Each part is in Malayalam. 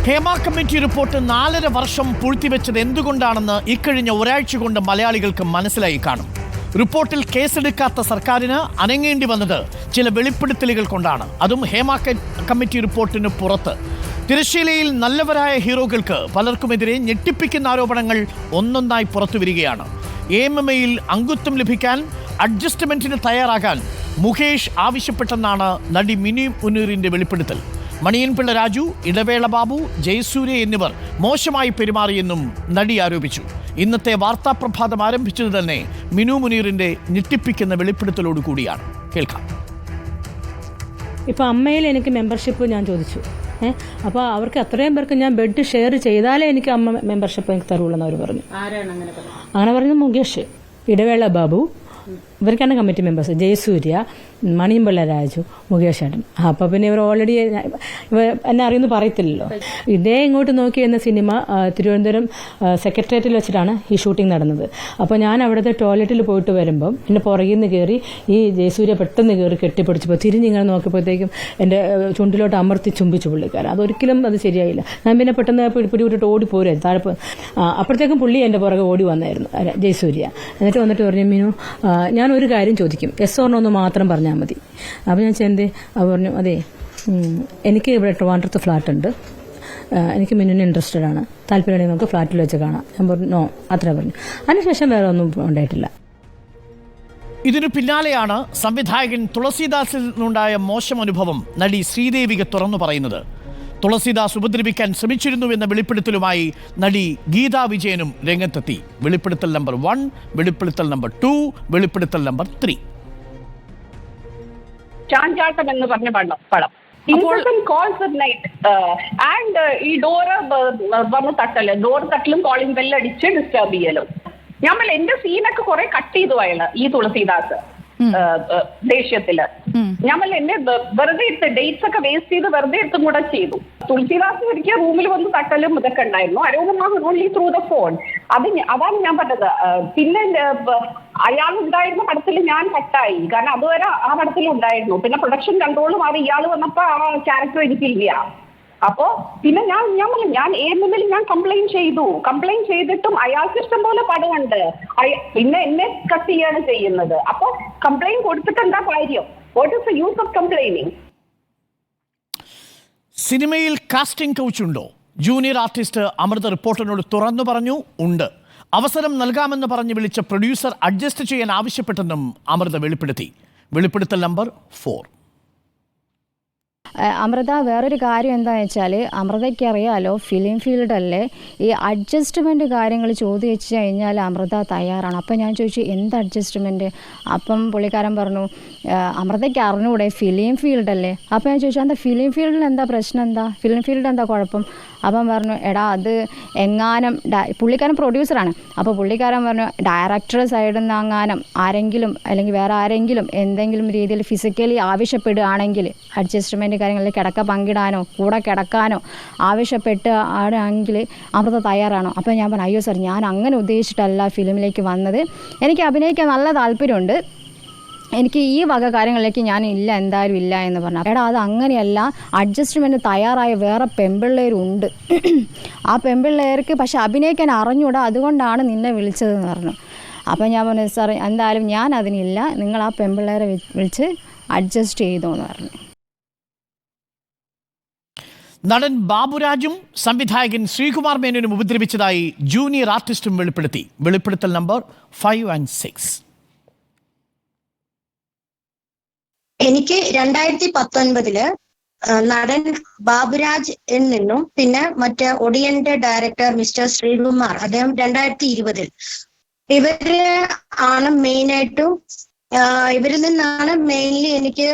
ഹേമ കമ്മിറ്റി റിപ്പോർട്ട് 4.5 വർഷം പൂഴ്ത്തിവെച്ചത് എന്തുകൊണ്ടാണെന്ന് ഇക്കഴിഞ്ഞ ഒരാഴ്ച കൊണ്ട് മലയാളികൾക്ക് മനസ്സിലായി കാണും. റിപ്പോർട്ടിൽ കേസെടുക്കാത്ത സർക്കാരിന് അനങ്ങേണ്ടി വന്നത് ചില വെളിപ്പെടുത്തലുകൾ കൊണ്ടാണ്. അതും ഹേമ കമ്മിറ്റി റിപ്പോർട്ടിന് പുറത്ത്. തിരശ്ശീലയിൽ നല്ലവരായ ഹീറോകൾക്ക് പലർക്കുമെതിരെ ഞെട്ടിപ്പിക്കുന്ന ആരോപണങ്ങൾ ഒന്നൊന്നായി പുറത്തു വരികയാണ്. AMMയിൽ അംഗത്വം ലഭിക്കാൻ അഡ്ജസ്റ്റ്മെന്റിന് തയ്യാറാകാൻ മുകേഷ് ആവശ്യപ്പെട്ടെന്നാണ് നടി മിനി മുനീറിന്റെ വെളിപ്പെടുത്തൽ. മണിയൻപിള്ള രാജു, ഇടവേള ബാബു, ജയസൂര്യ എന്നിവർ മോശമായി പെരുമാറിയെന്നും നടി ആരോപിച്ചു. ഇന്നത്തെ വാർത്താ പ്രഭാതം ആരംഭിച്ചത് തന്നെ മിനു മുനീറിന്റെ ഞെട്ടിപ്പിക്കുന്ന വെളിപ്പെടുത്തലോട് കൂടിയാണ്. കേൾക്കാം. ഇപ്പോൾ അമ്മയിൽ എനിക്ക് മെമ്പർഷിപ്പ് ഞാൻ ചോദിച്ചു. അപ്പോൾ അവർക്ക് അത്രയും പേർക്ക് ഞാൻ ബെഡ് ഷെയർ ചെയ്താലേ എനിക്ക് അമ്മ മെമ്പർഷിപ്പ് എനിക്ക് തരുള്ളൂ എന്ന് അവർ പറഞ്ഞു. അങ്ങനെ പറഞ്ഞത് മുകേഷ്, ഇടവേള ബാബു, ഇവർക്കാണ് കമ്മിറ്റി മെമ്പേഴ്സ്. ജയസൂര്യ, മണിയമ്പിള്ള രാജു, മുകേഷ് ഏട്ടൻ. അപ്പോൾ പിന്നെ ഇവർ ഓൾറെഡി എന്നെ അറിയുമെന്ന് പറയത്തില്ലല്ലോ. ഇതേ ഇങ്ങോട്ട് നോക്കി എന്ന സിനിമ തിരുവനന്തപുരം സെക്രട്ടേറിയറ്റിൽ വെച്ചിട്ടാണ് ഈ ഷൂട്ടിംഗ് നടന്നത്. അപ്പോൾ ഞാൻ അവിടുത്തെ ടോയ്ലറ്റിൽ പോയിട്ട് വരുമ്പം എന്നെ പുറകിൽ നിന്ന് കയറി ഈ ജയസൂര്യ പെട്ടെന്ന് കയറി കെട്ടിപ്പിടിച്ചപ്പോൾ തിരിഞ്ഞിങ്ങനെ നോക്കിയപ്പോഴത്തേക്കും എൻ്റെ ചുണ്ടിലോട്ട് അമർത്തി ചുംബിച്ചു പുള്ളിക്കാരൻ. അതൊരിക്കലും അത് ശരിയായില്ല. ഞാൻ പിന്നെ പെട്ടെന്ന് പിടിവിട്ടിട്ട് ഓടി പോരായിരുന്നു താഴെ. അപ്പോഴത്തേക്കും പുള്ളി എൻ്റെ പുറകെ ഓടി വന്നായിരുന്നു ജയസൂര്യ. എന്നിട്ട് വന്നിട്ട് പറഞ്ഞു, മീനു ഞാനൊരു കാര്യം ചോദിക്കും, യെസ് ഓർ നോ എന്ന് മാത്രം പറഞ്ഞാൽ മതി. അപ്പോൾ ഞാൻ ചെന്തേ അവർ പറഞ്ഞു, അതെ എനിക്ക് ഇവിടെ ട്രിവാൻഡ്രത്ത് ഫ്ലാറ്റ് ഉണ്ട്, എനിക്ക് മിനുവിന് ഇൻട്രസ്റ്റഡ് ആണ്, താല്പര്യമുണ്ടെങ്കിൽ നമുക്ക് ഫ്ലാറ്റിൽ വെച്ച് കാണാം. ഞാൻ പറഞ്ഞു നോ, അത്ര പറഞ്ഞു. അതിനുശേഷം വേറെ ഒന്നും ഉണ്ടായിട്ടില്ല. ഇതിനു പിന്നാലെയാണ് സംവിധായകൻ തുളസീദാസിൽ നിന്നുണ്ടായ മോശം അനുഭവം നടി ശ്രീദേവിക തുറന്നു പറയുന്നത്. തുളസീദാസ് ഉപദ്രവിക്കാൻ ശ്രമിച്ചിരുന്നുവെന്ന വെളിപ്പെടുത്തലുമായി നടി ഗീതാ വിജയനും രംഗത്തെത്തി. വെളിപ്പെടുത്തൽ നമ്പർ 1, വെളിപ്പെടുത്തൽ നമ്പർ 2, വെളിപ്പെടുത്തൽ നമ്പർ 3. ചാഞ്ചാട്ടം എന്ന് പറഞ്ഞ പടം ഈ ഡോറ് വന്ന് തട്ടല്, ഡോർ തട്ടലും കോളിംഗ് ബെല്ല് അടിച്ച് ഡിസ്റ്റർബ് ചെയ്യലും. ഞാൻ എന്റെ സീനൊക്കെ കുറെ കട്ട് ചെയ്തു അയാള്, ഈ തുളസീദാസ് ദേഷ്യത്തില്. ഞാൻ എന്നെ വെറുതെ എടുത്ത് ഡേറ്റ്സ് ഒക്കെ വേസ്റ്റ് ചെയ്ത് വെറുതെ എടുത്തും കൂടെ ചെയ്തു. തുളസീദാസ് ഒരിക്കൽ റൂമിൽ വന്ന് തട്ടലും ഇതൊക്കെ ഉണ്ടായിരുന്നു. Only through the phone. അതാണ് ഞാൻ പറഞ്ഞത്. പിന്നെ അയാൾ ഉണ്ടായിരുന്ന പടത്തിൽ ഞാൻ കട്ടായി, കാരണം അതുവരെ ആ പടത്തിൽ ഉണ്ടായിരുന്നു. പിന്നെ പ്രൊഡക്ഷൻ കൺട്രോൾ മാറി ഇയാൾ വന്നപ്പോ ആ ക്യാരക്ടർ എനിക്കില്ല. അപ്പോ പിന്നെ ഞാൻ AMMൽ ഞാൻ കംപ്ലൈന്റ് ചെയ്തിട്ടും അയാൾക്ക് ഇഷ്ടം പോലെ പടമുണ്ട്. പിന്നെ എന്നെ കട്ട് ചെയ്യാണ് ചെയ്യുന്നത്. അപ്പൊ കംപ്ലൈന്റ് കൊടുത്തിട്ട് എന്താ കാര്യം? What is the use of complaining? സിനിമയിൽ കാസ്റ്റിംഗ് കൗച്ച് ഉണ്ടോ? ജൂനിയർ ആർട്ടിസ്റ്റ് അമൃത റിപ്പോർട്ടറിനോട് തുറന്നു പറഞ്ഞു, ഉണ്ട്. അവസരം നൽകാമെന്ന് പറഞ്ഞ് വിളിച്ച പ്രൊഡ്യൂസർ അഡ്ജസ്റ്റ് ചെയ്യാൻ ആവശ്യപ്പെട്ടെന്നും അമൃത വെളിപ്പെടുത്തി. വെളിപ്പെടുത്തൽ നമ്പർ 4. അമൃത വേറൊരു കാര്യം എന്താണെന്ന് വെച്ചാൽ, അമൃതയ്ക്ക് അറിയാലോ ഫിലിം ഫീൽഡല്ലേ, ഈ അഡ്ജസ്റ്റ്മെൻറ്റ് കാര്യങ്ങൾ ചോദിച്ചു കഴിഞ്ഞാൽ അമൃത തയ്യാറാണ്. അപ്പം ഞാൻ ചോദിച്ചു എന്ത് അഡ്ജസ്റ്റ്മെൻറ്റ്? അപ്പം പുള്ളിക്കാരൻ പറഞ്ഞു അമൃതയ്ക്ക് അറിഞ്ഞൂടെ ഫിലിം ഫീൽഡല്ലേ. അപ്പം ഞാൻ ചോദിച്ചു എന്താ ഫിലിം ഫീൽഡിൽ എന്താ പ്രശ്നം, എന്താ ഫിലിം ഫീൽഡ് എന്താ കുഴപ്പം? അപ്പം പറഞ്ഞു എടാ അത് എങ്ങാനും പുള്ളിക്കാരൻ പ്രൊഡ്യൂസറാണ്. അപ്പോൾ പുള്ളിക്കാരൻ പറഞ്ഞു ഡയറക്ടർ സൈഡിൽ നിന്ന് എങ്ങാനും ആരെങ്കിലും അല്ലെങ്കിൽ വേറെ ആരെങ്കിലും എന്തെങ്കിലും രീതിയിൽ ഫിസിക്കലി ആവശ്യപ്പെടുകയാണെങ്കിൽ അഡ്ജസ്റ്റ്മെൻറ്റ് കാര്യങ്ങളിൽ കിടക്ക പങ്കിടാനോ കൂടെ കിടക്കാനോ ആവശ്യപ്പെട്ട് ആണെങ്കിൽ അമൃത തയ്യാറാണോ? അപ്പോൾ ഞാൻ പറഞ്ഞു അയ്യോ സാർ, ഞാൻ അങ്ങനെ ഉദ്ദേശിച്ചിട്ടല്ല ഫിലിമിലേക്ക് വന്നത്, എനിക്ക് അഭിനയിക്കാൻ നല്ല താല്പര്യമുണ്ട്, എനിക്ക് ഈ വക കാര്യങ്ങളിലേക്ക് ഞാൻ ഇല്ല, എന്തായാലും ഇല്ല എന്ന് പറഞ്ഞു. എടാ അത് അങ്ങനെയല്ല, അഡ്ജസ്റ്റ്മെൻറ്റ് തയ്യാറായ വേറെ പെൺപിള്ളേരുണ്ട്, ആ പെൺപിള്ളേർക്ക് പക്ഷെ അഭിനയിക്കാൻ അറിഞ്ഞൂടാ, അതുകൊണ്ടാണ് നിന്നെ വിളിച്ചതെന്ന് പറഞ്ഞു. അപ്പം ഞാൻ പറഞ്ഞു സാർ എന്തായാലും ഞാൻ അതിനില്ല, നിങ്ങൾ ആ പെൺപിള്ളേരെ വിളിച്ച് അഡ്ജസ്റ്റ് ചെയ്തോ എന്ന് പറഞ്ഞു. നടൻ ബാബുരാജും സംവിധായകൻ ശ്രീകുമാർ മേനോനും ഉപദ്രവിച്ചതായി ജൂനിയർ ആർട്ടിസ്റ്റും വെളിപ്പെടുത്തി. വെളിപ്പെടുത്തൽ നമ്പർ 5 and 6. എനിക്ക് 2019 നടൻ ബാബുരാജ് നിന്നും പിന്നെ മറ്റേ ഒടിയന്റെ ഡയറക്ടർ മിസ്റ്റർ ശ്രീകുമാർ, അദ്ദേഹം 2020 ഇവര് ആണ് മെയിനായിട്ടും, ഇവരിൽ നിന്നാണ് മെയിൻലി എനിക്ക്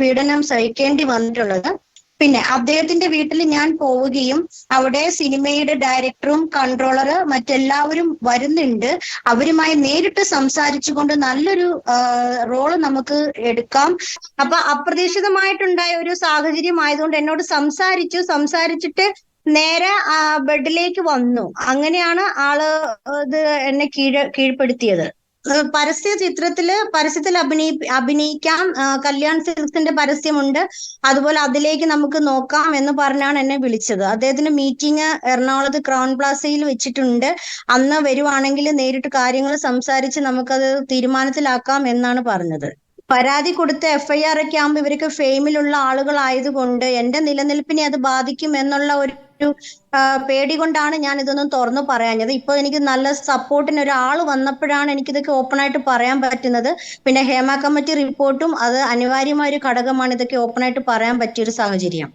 പീഡനം സഹിക്കേണ്ടി വന്നിട്ടുള്ളത്. പിന്നെ അദ്ദേഹത്തിന്റെ വീട്ടിൽ ഞാൻ പോവുകയും അവിടെ സിനിമയുടെ ഡയറക്ടറും കൺട്രോളറ് മറ്റെല്ലാവരും വരുന്നുണ്ട്. അവരുമായി നേരിട്ട് സംസാരിച്ചുകൊണ്ട് നല്ലൊരു റോള് നമുക്ക് എടുക്കാം. അപ്പൊ അപ്രതീക്ഷിതമായിട്ടുണ്ടായ ഒരു സാഹചര്യം ആയതുകൊണ്ട് എന്നോട് സംസാരിച്ചിട്ട് നേരെ ബെഡിലേക്ക് വന്നു. അങ്ങനെയാണ് ആള് ഇത് എന്നെ കീഴ്പ്പെടുത്തിയത്. പരസ്യത്തിൽ അഭിനയിക്കാം, കല്യാൺ സിൽക്സിന്റെ പരസ്യമുണ്ട്, അതുപോലെ അതിലേക്ക് നമുക്ക് നോക്കാം എന്ന് പറഞ്ഞാണ് എന്നെ വിളിച്ചത്. അദ്ദേഹത്തിന് മീറ്റിംഗ് എറണാകുളത്ത് ക്രൗൺ പ്ലാസയിൽ വെച്ചിട്ടുണ്ട്. അന്ന് വരുവാണെങ്കിൽ നേരിട്ട് കാര്യങ്ങൾ സംസാരിച്ച് നമുക്കത് തീരുമാനത്തിലാക്കാം എന്നാണ് പറഞ്ഞത്. പരാതി കൊടുത്ത FIR ഒക്കെ ആകുമ്പോൾ ഇവരൊക്കെ ഫെയിമിലുള്ള ആളുകളായതുകൊണ്ട് എന്റെ നിലനിൽപ്പിനെ അത് ബാധിക്കും എന്നുള്ള ഒരു പേടി കൊണ്ടാണ് ഞാൻ ഇതൊന്നും തുറന്നു പറയാഞ്ഞത്. ഇപ്പൊ എനിക്ക് നല്ല സപ്പോർട്ടിന് ഒരാൾ വന്നപ്പോഴാണ് എനിക്കിതൊക്കെ ഓപ്പൺ ആയിട്ട് പറയാൻ പറ്റുന്നത്. പിന്നെ ഹേമ കമ്മിറ്റി റിപ്പോർട്ടും അത് അനിവാര്യമായ ഒരു ഘടകമാണ് ഇതൊക്കെ ഓപ്പൺ ആയിട്ട് പറയാൻ പറ്റിയൊരു സാഹചര്യം.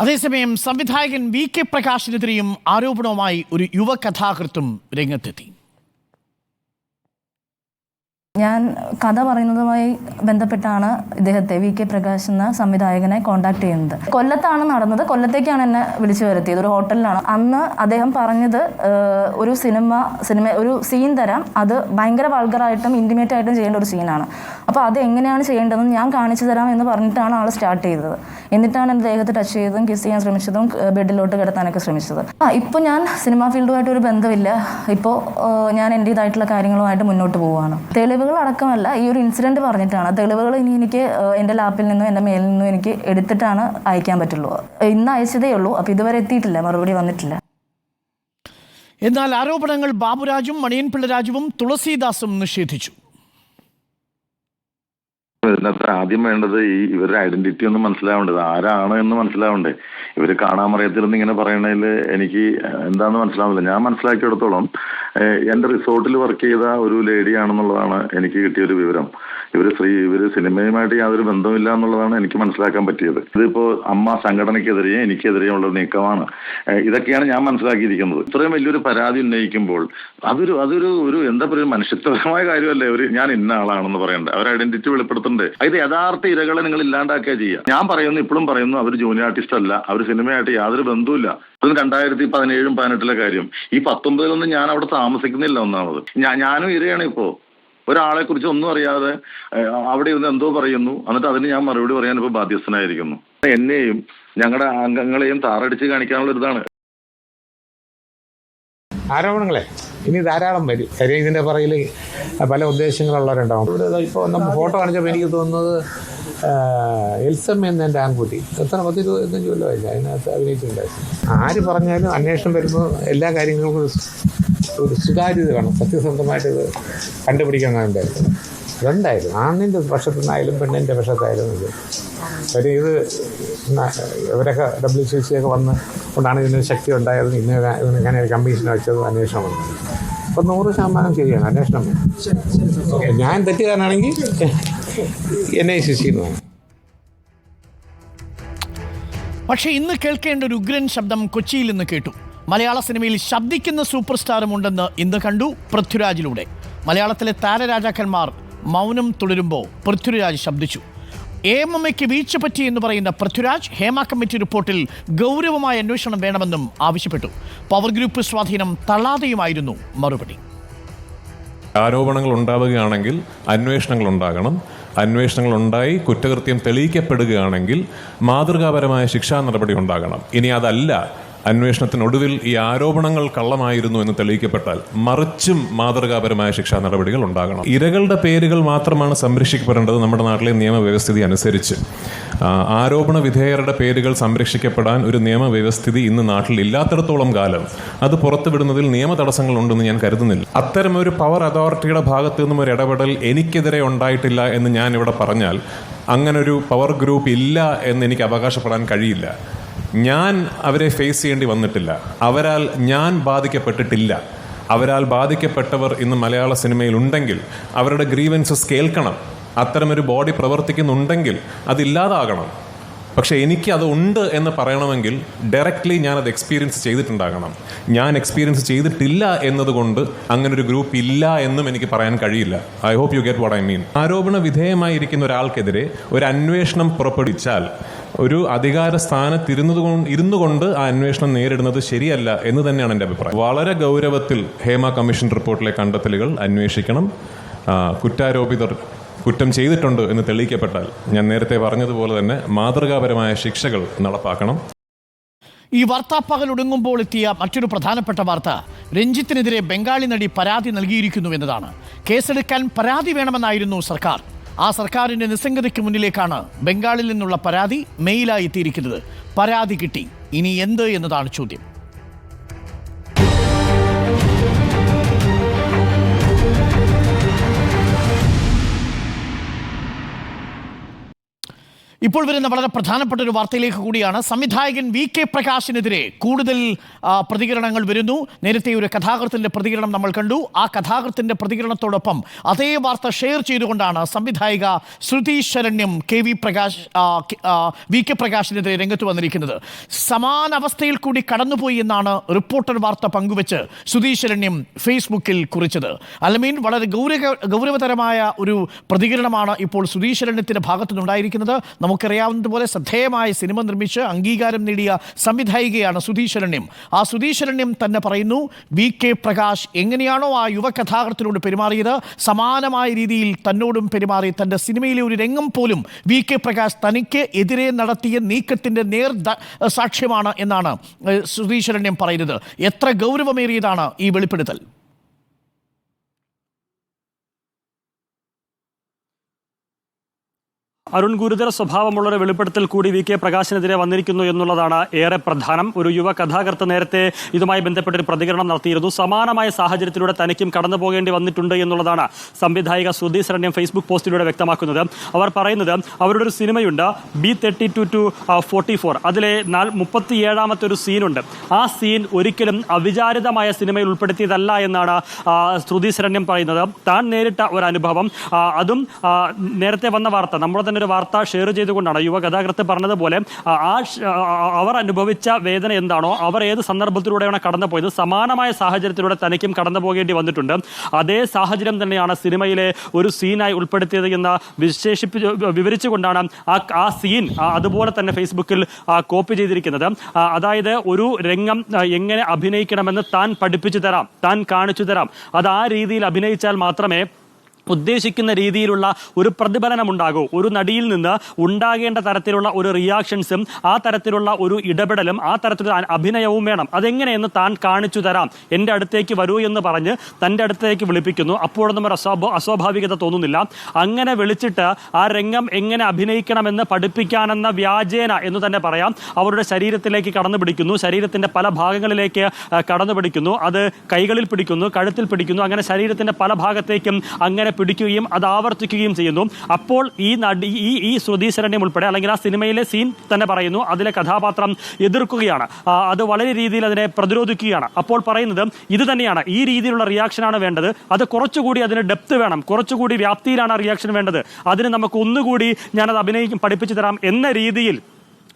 അതേസമയം സംവിധായകൻ VK പ്രകാശിനെതിരെയും ആരോപണവുമായി ഒരു യുവ കഥാകൃത്തും രംഗത്തെത്തി. ഞാൻ കഥ പറയുന്നതുമായി ബന്ധപ്പെട്ടാണ് ഇദ്ദേഹത്തെ VK പ്രകാശ് എന്ന സംവിധായകനെ കോൺടാക്ട് ചെയ്യുന്നത്. കൊല്ലത്താണ് നടന്നത്. കൊല്ലത്തേക്കാണ് എന്നെ വിളിച്ചു വരുത്തിയത്. ഒരു ഹോട്ടലിലാണ്. അന്ന് അദ്ദേഹം പറഞ്ഞത് ഒരു സിനിമ ഒരു സീൻ തരാം, അത് ഭയങ്കര വൾഗറായിട്ടും ഇൻറ്റിമേറ്റ് ആയിട്ടും ചെയ്യേണ്ട ഒരു സീനാണ്. അപ്പോൾ അത് എങ്ങനെയാണ് ചെയ്യേണ്ടതെന്ന് ഞാൻ കാണിച്ചു തരാം എന്ന് പറഞ്ഞിട്ടാണ് ആൾ സ്റ്റാർട്ട് ചെയ്തത്. എന്നിട്ടാണ് എൻ്റെ ദേഹത്ത് ടച്ച് ചെയ്തതും കിസ് ചെയ്യാൻ ശ്രമിച്ചതും ബെഡിലോട്ട് കിടത്താനൊക്കെ ശ്രമിച്ചത്. ഇപ്പോൾ ഞാൻ സിനിമാ ഫീൽഡുമായിട്ട് ഒരു ബന്ധമില്ല. ഇപ്പോൾ ഞാൻ എൻ്റേതായിട്ടുള്ള കാര്യങ്ങളുമായിട്ട് മുന്നോട്ട് പോവുകയാണ്. തെളിവുകൾ അടക്കമല്ല, ഈ ഒരു ഇൻസിഡൻറ്റ് പറഞ്ഞിട്ടാണ്. തെളിവുകൾ ഇനി എനിക്ക് എൻ്റെ ലാപ്പിൽ നിന്നും എൻ്റെ മെയിലിൽ നിന്നും എനിക്ക് എടുത്തിട്ടാണ് അയക്കാൻ പറ്റുള്ളൂ. ഇന്ന് അയച്ചതേ ഉള്ളൂ. അപ്പോൾ ഇതുവരെ എത്തിയിട്ടില്ല, മറുപടി വന്നിട്ടില്ല. എന്നാൽ ആരോപണങ്ങൾ ബാബുരാജും മണിയൻ പിള്ളരാജുവും തുളസീദാസും നിഷേധിച്ചു. ഇതിനകത്ത് ആദ്യം വേണ്ടത് ഇവരുടെ ഐഡന്റിറ്റി ഒന്ന് മനസ്സിലാവേണ്ടത്, ആരാണ് എന്ന് മനസ്സിലാവണ്ടേ. ഇവര് കാണാമറിയത്തിരുന്ന് ഇങ്ങനെ പറയണതിൽ എനിക്ക് എന്താണെന്ന് മനസ്സിലാവുന്നില്ല. ഞാൻ മനസ്സിലാക്കിയെടുത്തോളം എൻ്റെ റിസോർട്ടിൽ വർക്ക് ചെയ്ത ഒരു ലേഡിയാണെന്നുള്ളതാണ് എനിക്ക് കിട്ടിയൊരു വിവരം. ഇവര് സിനിമയുമായിട്ട് യാതൊരു ബന്ധമില്ല എന്നുള്ളതാണ് എനിക്ക് മനസ്സിലാക്കാൻ പറ്റിയത്. ഇതിപ്പോ അമ്മ സംഘടനയ്ക്കെതിരെയും എനിക്കെതിരെയും ഉള്ള നീക്കമാണ്. ഇതൊക്കെയാണ് ഞാൻ മനസ്സിലാക്കിയിരിക്കുന്നത്. ഇത്രയും വലിയൊരു പരാതി ഉന്നയിക്കുമ്പോൾ അതൊരു എന്താ പറയുക, മനുഷ്യത്വപരമായ കാര്യമല്ലേ. ഞാൻ ഇന്ന ആളാണെന്ന് പറയണ്ടേ, അവർ ഐഡന്റിറ്റി വെളിപ്പെടുത്തണ്ടേ. ഇത് യഥാർത്ഥ ഇരകളെ നിങ്ങൾ ഇല്ലാണ്ടാക്കുക ചെയ്യുക. ഞാൻ പറയുന്നു, ഇപ്പോഴും പറയുന്നു, അവർ ജൂനിയർ ആർട്ടിസ്റ്റ് അല്ല, അവർ സിനിമയായിട്ട് യാതൊരു ബന്ധവുമില്ല. അത് 2017, 2018 കാര്യം. ഈ 19 ഞാൻ അവിടെ താമസിക്കുന്നില്ല. ഒന്നാമത് ഞാനും ഇരയാണ്. ഇപ്പോ ഒരാളെ കുറിച്ച് ഒന്നും അറിയാതെ അവിടെ ഇരുന്ന് എന്തോ പറയുന്നു, എന്നിട്ട് അതിന് ഞാൻ മറുപടി പറയാൻ ഇപ്പോൾ ബാധ്യസ്ഥനായിരിക്കുന്നു. എന്നെയും ഞങ്ങളുടെ അംഗങ്ങളെയും താറടിച്ച് കാണിക്കാനുള്ള ഇതാണ്. ആരോപണങ്ങളെ ഇനി ധാരാളം വരും. കാര്യം ഇതിൻ്റെ പുറകിൽ പല ഉദ്ദേശങ്ങളുള്ളവരുണ്ടാവും. ഇവിടെ ഇപ്പോൾ നമ്മൾ ഫോട്ടോ കാണിച്ചപ്പോൾ എനിക്ക് തോന്നുന്നത് എൽസമ്മ എന്ന എൻ്റെ ആൺകുട്ടി എത്ര 10-25 കൊല്ലമായില്ല അതിനകത്ത് അഭിനയിച്ചിട്ടുണ്ടായിരുന്നു. ആര് പറഞ്ഞാലും അന്വേഷണം വരുമ്പോൾ എല്ലാ കാര്യങ്ങൾക്കും ഒരു സുതാര്യത വേണം. സത്യസന്ധമായിട്ട് ഇത് കണ്ടുപിടിക്കാൻ ഉണ്ടായിരുന്നു. അതുണ്ടായിരുന്നു. ആണിൻ്റെ പക്ഷത്തുനിന്നായാലും പെണ്ണിൻ്റെ പക്ഷത്തായാലും ഇത് കാര്യം ഇത് ഇവരൊക്കെ WCC ഒക്കെ വന്ന് കൊണ്ടാണ് ഇതിനൊരു ശക്തി ഉണ്ടായത്. ഇങ്ങനെ ഒരു കമ്മീഷൻ വെച്ചത് അന്വേഷണം വന്നത്. അപ്പം 100% ശരിയാണ് അന്വേഷണം. ഞാൻ തെറ്റുകാരനാണെങ്കിൽ എന്നെ ശിക്ഷിക്കുന്നതാണ്. പക്ഷേ ഇന്ന് കേൾക്കേണ്ട ഒരു ഉഗ്രൻ ശബ്ദം കൊച്ചിയിൽ നിന്ന് കേട്ടു. മലയാള സിനിമയിൽ ശബ്ദിക്കുന്ന സൂപ്പർ സ്റ്റാറും ഉണ്ടെന്ന് ഇന്ന് കണ്ടു പൃഥ്വിരാജിലൂടെ. മലയാളത്തിലെ താരരാജാക്കന്മാർ മൗനം തുടരുമ്പോൾ പൃഥ്വിരാജ് ശബ്ദിച്ചു. AMMയ്ക്ക് വീഴ്ച പറ്റി എന്ന് പറയുന്ന പൃഥ്വിരാജ് ഹേമ കമ്മിറ്റി റിപ്പോർട്ടിൽ ഗൗരവമായ അന്വേഷണം വേണമെന്നും ആവശ്യപ്പെട്ടു. പവർ ഗ്രൂപ്പ് സ്വാധീനം തള്ളാതെയുമായിരുന്നു മറുപടി. ആരോപണങ്ങൾ ഉണ്ടാവുകയാണെങ്കിൽ അന്വേഷണങ്ങൾ ഉണ്ടാകണം. അന്വേഷണങ്ങൾ ഉണ്ടായി കുറ്റകൃത്യം തെളിയിക്കപ്പെടുകയാണെങ്കിൽ മാതൃകാപരമായ ശിക്ഷാ നടപടി ഉണ്ടാകണം. ഇനി അതല്ല, അന്വേഷണത്തിനൊടുവിൽ ഈ ആരോപണങ്ങൾ കള്ളമായിരുന്നു എന്ന് തെളിയിക്കപ്പെട്ടാൽ മറിച്ചും മാതൃകാപരമായ ശിക്ഷാ നടപടികൾ ഉണ്ടാകണം. ഇരകളുടെ പേരുകൾ മാത്രമാണ് സംരക്ഷിക്കപ്പെടേണ്ടത് നമ്മുടെ നാട്ടിലെ നിയമവ്യവസ്ഥിതി അനുസരിച്ച്. ആരോപണ വിധേയരുടെ പേരുകൾ സംരക്ഷിക്കപ്പെടാൻ ഒരു നിയമവ്യവസ്ഥിതി ഇന്ന് നാട്ടിൽ ഇല്ലാത്തിടത്തോളം കാലം അത് പുറത്തുവിടുന്നതിൽ നിയമ തടസ്സങ്ങളുണ്ടെന്ന് ഞാൻ കരുതുന്നില്ല. അത്തരമൊരു പവർ അതോറിറ്റിയുടെ ഭാഗത്തു നിന്നും ഒരു ഇടപെടൽ എനിക്കെതിരെ ഉണ്ടായിട്ടില്ല എന്ന് ഞാൻ ഇവിടെ പറഞ്ഞാൽ അങ്ങനൊരു പവർ ഗ്രൂപ്പ് ഇല്ല എന്ന് എനിക്ക് അവകാശപ്പെടാൻ കഴിയില്ല. ഞാൻ അവരെ ഫേസ് ചെയ്യേണ്ടി വന്നിട്ടില്ല. അവരാൽ ഞാൻ ബാധിക്കപ്പെട്ടിട്ടില്ല. അവരാൽ ബാധിക്കപ്പെട്ടവർ ഇന്ന് മലയാള സിനിമയിൽ ഉണ്ടെങ്കിൽ അവരുടെ ഗ്രീവൻസസ് കേൾക്കണം. അത്തരമൊരു ബോഡി പ്രവർത്തിക്കുന്നുണ്ടെങ്കിൽ അതില്ലാതാകണം. പക്ഷേ എനിക്ക് അത് ഉണ്ട് എന്ന് പറയണമെങ്കിൽ ഡയറക്റ്റ്ലി ഞാനത് എക്സ്പീരിയൻസ് ചെയ്തിട്ടുണ്ടാകണം. ഞാൻ എക്സ്പീരിയൻസ് ചെയ്തിട്ടില്ല എന്നതുകൊണ്ട് അങ്ങനൊരു ഗ്രൂപ്പ് ഇല്ല എന്നും എനിക്ക് പറയാൻ കഴിയില്ല. I hope you get what I mean. ആരോപണ വിധേയമായിരിക്കുന്ന ഒരാൾക്കെതിരെ ഒരു അന്വേഷണം പുറപ്പെടുവിച്ചാൽ ഒരു അധികാര സ്ഥാനത്തിരുന്നു കൊണ്ട് ആ അന്വേഷണം നേരിടുന്നത് ശരിയല്ല എന്ന് തന്നെയാണ് എൻ്റെ അഭിപ്രായം. വളരെ ഗൗരവത്തിൽ ഹേമ കമ്മീഷൻ റിപ്പോർട്ടിലെ കണ്ടെത്തലുകൾ അന്വേഷിക്കണം. കുറ്റാരോപിതർ കുറ്റം ചെയ്തിട്ടുണ്ട് എന്ന് തെളിയിക്കപ്പെട്ടാൽ ഞാൻ നേരത്തെ പറഞ്ഞതുപോലെ തന്നെ മാതൃകാപരമായ ശിക്ഷകൾ നടപ്പാക്കണം. ഈ വാർത്താപ്പകൽ ഒടുങ്ങുമ്പോൾ എത്തിയ മറ്റൊരു പ്രധാനപ്പെട്ട വാർത്ത രഞ്ജിത്തിനെതിരെ ബംഗാളി നടി പരാതി നൽകിയിരിക്കുന്നു എന്നതാണ്. കേസെടുക്കാൻ പരാതി വേണമെന്നായിരുന്നു സർക്കാർ. ആ സർക്കാരിന്റെ നിസ്സംഗതയ്ക്ക് മുന്നിലേക്കാണ് ബംഗാളിൽ നിന്നുള്ള പരാതി മെയിലായി എത്തിയിരിക്കുന്നത്. പരാതി കിട്ടി, ഇനി എന്ത് എന്നതാണ് ചോദ്യം. ഇപ്പോൾ വരുന്ന വളരെ പ്രധാനപ്പെട്ട ഒരു വാർത്തയിലേക്ക് കൂടിയാണ്. സംവിധായകൻ VK പ്രകാശിനെതിരെ കൂടുതൽ പ്രതികരണങ്ങൾ വരുന്നു. നേരത്തെ ഒരു കഥാകൃത്തിന്റെ പ്രതികരണം നമ്മൾ കണ്ടു. ആ കഥാകൃത്തിന്റെ പ്രതികരണത്തോടൊപ്പം അതേ വാർത്ത ഷെയർ ചെയ്തുകൊണ്ടാണ് സംവിധായിക ശ്രുതി ശരണ്യം VK പ്രകാശിനെതിരെ രംഗത്ത് വന്നിരിക്കുന്നത്. സമാന അവസ്ഥയിൽ കൂടി കടന്നുപോയി എന്നാണ് റിപ്പോർട്ടർ വാർത്ത പങ്കുവെച്ച് ശ്രുതി ശരണ്യം ഫേസ്ബുക്കിൽ കുറിച്ചത്. അലമീൻ, വളരെ ഗൗരവതരമായ ഒരു പ്രതികരണമാണ് ഇപ്പോൾ ശ്രുതി ശരണ്യത്തിന്റെ ഭാഗത്തുനിന്നുണ്ടായിരിക്കുന്നത്. നമുക്കറിയാവുന്നതുപോലെ ശ്രദ്ധേയമായ സിനിമ നിർമ്മിച്ച് അംഗീകാരം നേടിയ സംവിധായികയാണ് ശ്രുതി ശരണ്യം. ആ ശ്രുതി ശരണ്യം തന്നെ പറയുന്നു, VK പ്രകാശ് എങ്ങനെയാണോ ആ യുവ കഥാകൃത്തിനോട് പെരുമാറിയത്, സമാനമായ രീതിയിൽ തന്നോടും പെരുമാറി. തൻ്റെ സിനിമയിലെ ഒരു രംഗം പോലും VK പ്രകാശ് തനിക്ക് എതിരെ നടത്തിയ നീക്കത്തിൻ്റെ സാക്ഷ്യമാണ് എന്നാണ് ശ്രുതി ശരണ്യം പറയുന്നത്. എത്ര ഗൗരവമേറിയതാണ് ഈ വെളിപ്പെടുത്തൽ? അരുൺ, ഗുരുതര സ്വഭാവമുള്ളൊരു വെളിപ്പെടുത്തൽ കൂടി VK പ്രകാശിനെതിരെ വന്നിരിക്കുന്നു എന്നുള്ളതാണ് ഏറെ പ്രധാനം. ഒരു യുവ കഥാകൃത്ത് നേരത്തെ ഇതുമായി ബന്ധപ്പെട്ടൊരു പ്രതികരണം നടത്തിയിരുന്നു. സമാനമായ സാഹചര്യത്തിലൂടെ തനിക്കും കടന്നു പോകേണ്ടി വന്നിട്ടുണ്ട് എന്നുള്ളതാണ് സംവിധായിക ശ്രുതി ശരണ്യം ഫേസ്ബുക്ക് പോസ്റ്റിലൂടെ വ്യക്തമാക്കുന്നത്. അവർ പറയുന്നത്, അവരുടെ ഒരു സിനിമയുണ്ട് B32-44, അതിലെ 37ാമത്തെ ഒരു സീനുണ്ട്. ആ സീൻ ഒരിക്കലും അവിചാരിതമായ സിനിമയിൽ ഉൾപ്പെടുത്തിയതല്ല എന്നാണ് ശ്രുതി ശരണ്യം പറയുന്നത്. താൻ നേരിട്ട ഒരു അനുഭവം, അതും നേരത്തെ വന്ന വാർത്ത, നമ്മുടെ തന്നെ ഒരു വാർത്ത ഷെയർ ചെയ്തുകൊണ്ടാണ് യുവ കഥാകൃത്ത് പറഞ്ഞതുപോലെ അവർ അനുഭവിച്ച വേദന എന്താണോ, അവർ ഏത് സന്ദർഭത്തിലൂടെയാണ് കടന്നു പോയത്, സമാനമായ സാഹചര്യത്തിലൂടെ തനിക്കും കടന്നു പോകേണ്ടി വന്നിട്ടുണ്ട്. അതേ സാഹചര്യം തന്നെയാണ് സിനിമയിലെ ഒരു സീനായി ഉൾപ്പെടുത്തിയത് എന്ന് വിവരിച്ചുകൊണ്ടാണ് ആ സീൻ അതുപോലെ തന്നെ ഫേസ്ബുക്കിൽ കോപ്പി ചെയ്തിരിക്കുന്നത്. അതായത് ഒരു രംഗം എങ്ങനെ അഭിനയിക്കണമെന്ന് താൻ പഠിപ്പിച്ചു തരാം, താൻ കാണിച്ചു തരാം. അത് ആ രീതിയിൽ അഭിനയിച്ചാൽ മാത്രമേ ഉദ്ദേശിക്കുന്ന രീതിയിലുള്ള ഒരു പ്രതിഫലനം ഉണ്ടാകൂ. ഒരു നടിയിൽ നിന്ന് ഉണ്ടാകേണ്ട തരത്തിലുള്ള ഒരു റിയാക്ഷൻസും ആ തരത്തിലുള്ള ഒരു ഇടപെടലും ആ തരത്തിലുള്ള അഭിനയവും വേണം. അതെങ്ങനെയെന്ന് താൻ കാണിച്ചു തരാം, എൻ്റെ അടുത്തേക്ക് വരൂ എന്ന് പറഞ്ഞ് തൻ്റെ അടുത്തേക്ക് വിളിപ്പിക്കുന്നു. അപ്പോഴൊന്നും ഒരു അസ്വാഭാവികത തോന്നുന്നില്ല. അങ്ങനെ വിളിച്ചിട്ട് ആ രംഗം എങ്ങനെ അഭിനയിക്കണമെന്ന് പഠിപ്പിക്കാനെന്ന വ്യാജേന എന്ന് തന്നെ പറയാം അവരുടെ ശരീരത്തിലേക്ക് കടന്നു പിടിക്കുന്നു, ശരീരത്തിൻ്റെ പല ഭാഗങ്ങളിലേക്ക് കടന്നു പിടിക്കുന്നു. അത് കൈകളിൽ പിടിക്കുന്നു, കഴുത്തിൽ പിടിക്കുന്നു, അങ്ങനെ ശരീരത്തിൻ്റെ പല ഭാഗത്തേക്കും അങ്ങനെ പിടിക്കുകയും അത് ആവർത്തിക്കുകയും ചെയ്യുന്നു. അപ്പോൾ ഈ ശ്രുതി ശരണ്യം ഉൾപ്പെടെ, അല്ലെങ്കിൽ ആ സിനിമയിലെ സീൻ തന്നെ പറയുന്നു, അതിലെ കഥാപാത്രം എതിർക്കുകയാണ്, അത് വളരെ രീതിയിൽ അതിനെ പ്രതിരോധിക്കുകയാണ്. അപ്പോൾ പറയുന്നത് ഇത് തന്നെയാണ്, ഈ രീതിയിലുള്ള റിയാക്ഷനാണ് വേണ്ടത്. അത് കുറച്ചുകൂടി അതിന് ഡെപ്ത് വേണം, കുറച്ചുകൂടി വ്യാപ്തിയിലാണ് റിയാക്ഷൻ വേണ്ടത്. അതിന് നമുക്ക് ഒന്നുകൂടി ഞാനത് പഠിപ്പിച്ചു തരാം എന്ന രീതിയിൽ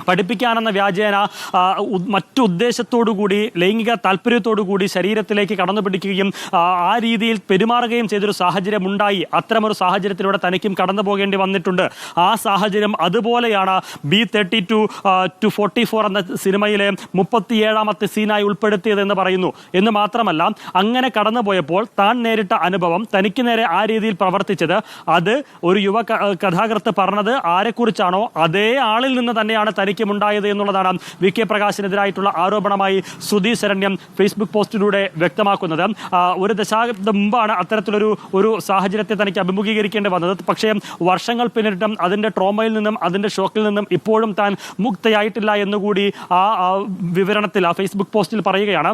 പഠിപ്പിക്കാനെന്ന വ്യാജേന മറ്റു ഉദ്ദേശത്തോടുകൂടി, ലൈംഗിക താല്പര്യത്തോടുകൂടി ശരീരത്തിലേക്ക് കടന്നു പിടിക്കുകയും ആ രീതിയിൽ പെരുമാറുകയും ചെയ്തൊരു സാഹചര്യം ഉണ്ടായി. അത്തരമൊരു സാഹചര്യത്തിലൂടെ തനിക്കും കടന്നു പോകേണ്ടി വന്നിട്ടുണ്ട്. ആ സാഹചര്യം അതുപോലെയാണ് B32-44 എന്ന സിനിമയിലെ 37ാമത്തെ സീനായി ഉൾപ്പെടുത്തിയതെന്ന് പറയുന്നു. എന്ന് മാത്രമല്ല, അങ്ങനെ കടന്നുപോയപ്പോൾ താൻ നേരിട്ട അനുഭവം, തനിക്ക് നേരെ ആ രീതിയിൽ പ്രവർത്തിച്ചത്, അത് ഒരു യുവ കഥാകൃത്ത് പറഞ്ഞത് ആരെക്കുറിച്ചാണോ അതേ ആളിൽ നിന്ന് തന്നെയാണ് ഉണ്ടായത് എന്നുള്ളതാണ് VK പ്രകാശിനെതിരായിട്ടുള്ള ആരോപണമായി ശ്രുതി ശരണ്യം ഫേസ്ബുക്ക് പോസ്റ്റിലൂടെ വ്യക്തമാക്കുന്നത്. ഒരു ദശാബ്ദം മുമ്പാണ് അത്തരത്തിലൊരു സാഹചര്യത്തെ തനിക്ക് അഭിമുഖീകരിക്കേണ്ടി വന്നത്. പക്ഷേ വർഷങ്ങൾ പിന്നിട്ടും അതിൻ്റെ ട്രോമയിൽ നിന്നും അതിൻ്റെ ഷോക്കിൽ നിന്നും ഇപ്പോഴും താൻ മുക്തയായിട്ടില്ല എന്നുകൂടി ആ വിവരണത്തിൽ, ആ ഫേസ്ബുക്ക് പോസ്റ്റിൽ പറയുകയാണ്.